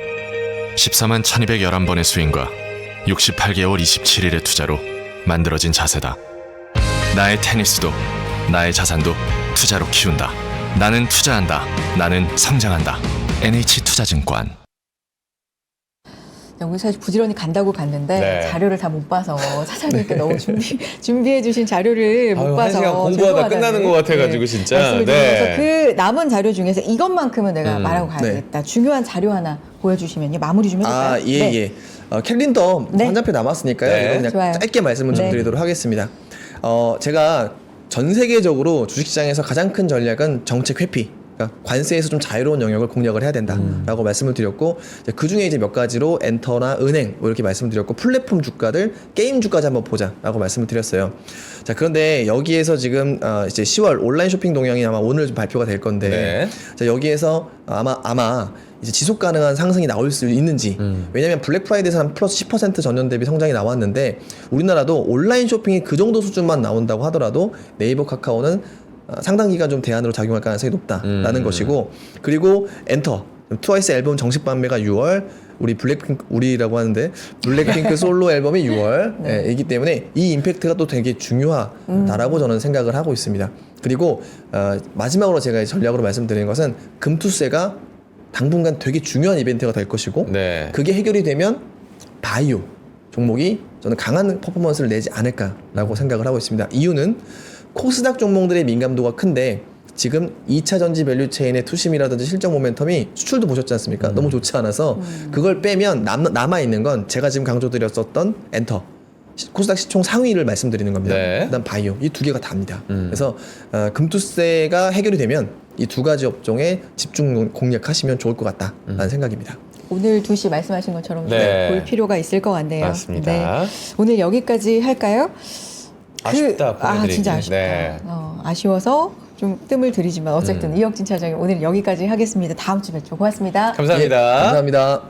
14만 1211번의 스윙과 68개월 27일의 투자로 만들어진 자세다. 나의 테니스도 나의 자산도 투자로 키운다. 나는 투자한다. 나는 성장한다. NH투자증권. 여기 사실 부지런히 간다고 갔는데 네. 자료를 다 못 봐서 차장님께 너무 준비해 주신 자료를 못 아유, 한 봐서 시간 공부하다 죄송하다는, 끝나는 것 같아가지고 진짜. 말씀을 네. 드리면서 그 남은 자료 중에서 이것만큼은 내가 말하고 네. 가야겠다. 중요한 자료 하나 보여주시면요. 마무리 좀 해볼까요? 예, 네. 예. 캘린더 네. 한 장표 남았으니까요. 네. 이거 그냥 좋아요. 짧게 말씀을 좀 네. 드리도록 하겠습니다. 제가 전 세계적으로 주식시장에서 가장 큰 전략은 정책 회피. 그러니까 관세에서 좀 자유로운 영역을 공략을 해야 된다라고 말씀을 드렸고 그 중에 이제 몇 가지로 엔터나 은행 뭐 이렇게 말씀을 드렸고 플랫폼 주가들 게임 주까지 한번 보자라고 말씀을 드렸어요. 자 그런데 여기에서 지금 이제 10월 온라인 쇼핑 동향이 아마 오늘 좀 발표가 될 건데 네. 자 여기에서 아마 이제 지속 가능한 상승이 나올 수 있는지 왜냐면 블랙 프라이데이에서 한 플러스 10% 전년 대비 성장이 나왔는데 우리나라도 온라인 쇼핑이 그 정도 수준만 나온다고 하더라도 네이버 카카오는 상당 기간 좀 대안으로 작용할 가능성이 높다라는 것이고 그리고 엔터 트와이스 앨범 정식 판매가 6월 우리라고 하는데 블랙핑크 솔로 앨범이 6월 네. 이기 때문에 이 임팩트가 또 되게 중요하다라고 저는 생각을 하고 있습니다. 그리고 마지막으로 제가 전략으로 말씀드리는 것은 금투세가 당분간 되게 중요한 이벤트가 될 것이고 네. 그게 해결이 되면 바이오 종목이 저는 강한 퍼포먼스를 내지 않을까라고 생각을 하고 있습니다. 이유는 코스닥 종목들의 민감도가 큰데 지금 2차 전지 밸류 체인의 투심이라든지 실적 모멘텀이 수출도 보셨지 않습니까? 너무 좋지 않아서 그걸 빼면 남아있는 건 제가 지금 강조드렸었던 엔터 코스닥 시총 상위를 말씀드리는 겁니다. 네. 그다음 바이오 이 두 개가 답니다. 그래서 금투세가 해결이 되면 이 두 가지 업종에 집중 공략하시면 좋을 것 같다라는 생각입니다. 오늘 2시 말씀하신 것처럼 좀 네. 볼 필요가 있을 것 같네요. 맞습니다. 네. 오늘 여기까지 할까요? 아쉽다 보내드리기. 진짜 아쉽다. 네. 아쉬워서 좀 뜸을 들이지만 어쨌든 이혁진 차장님 오늘 여기까지 하겠습니다. 다음 주 뵙죠. 고맙습니다. 감사합니다. 예, 감사합니다.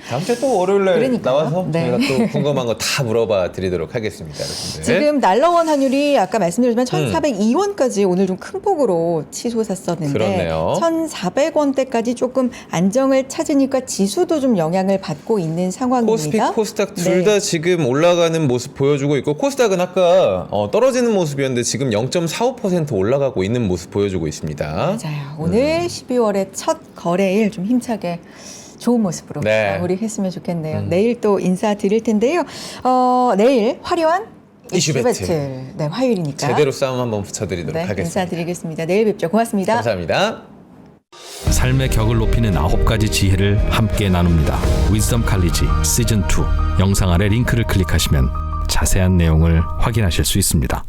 다음 주에 또 월요일날 그러니까요. 나와서 네. 저희가 또 궁금한 거 다 물어봐 드리도록 하겠습니다. 여러분들. 지금 달러원 환율이 아까 말씀드렸지만 1,402원까지 오늘 좀 큰 폭으로 치솟았었는데 그렇네요. 1,400원대까지 조금 안정을 찾으니까 지수도 좀 영향을 받고 있는 상황입니다. 코스피, 코스닥 둘 네. 다 지금 올라가는 모습 보여주고 있고 코스닥은 아까 떨어지는 모습이었는데 지금 0.45% 올라가고 있는 모습 보여주고 있습니다. 맞아요. 오늘 12월의 첫 거래일 좀 힘차게 좋은 모습으로 네. 마무리했으면 좋겠네요. 내일 또 인사드릴 텐데요. 내일 화려한 이슈 배틀. 네, 화요일이니까 제대로 싸움 한번 붙여드리도록 네, 하겠습니다. 인사드리겠습니다. 내일 뵙죠. 고맙습니다. 감사합니다. 삶의 격을 높이는 9가지 지혜를 함께 나눕니다. 위즈덤 칼리지 시즌 2 영상 아래 링크를 클릭하시면 자세한 내용을 확인하실 수 있습니다.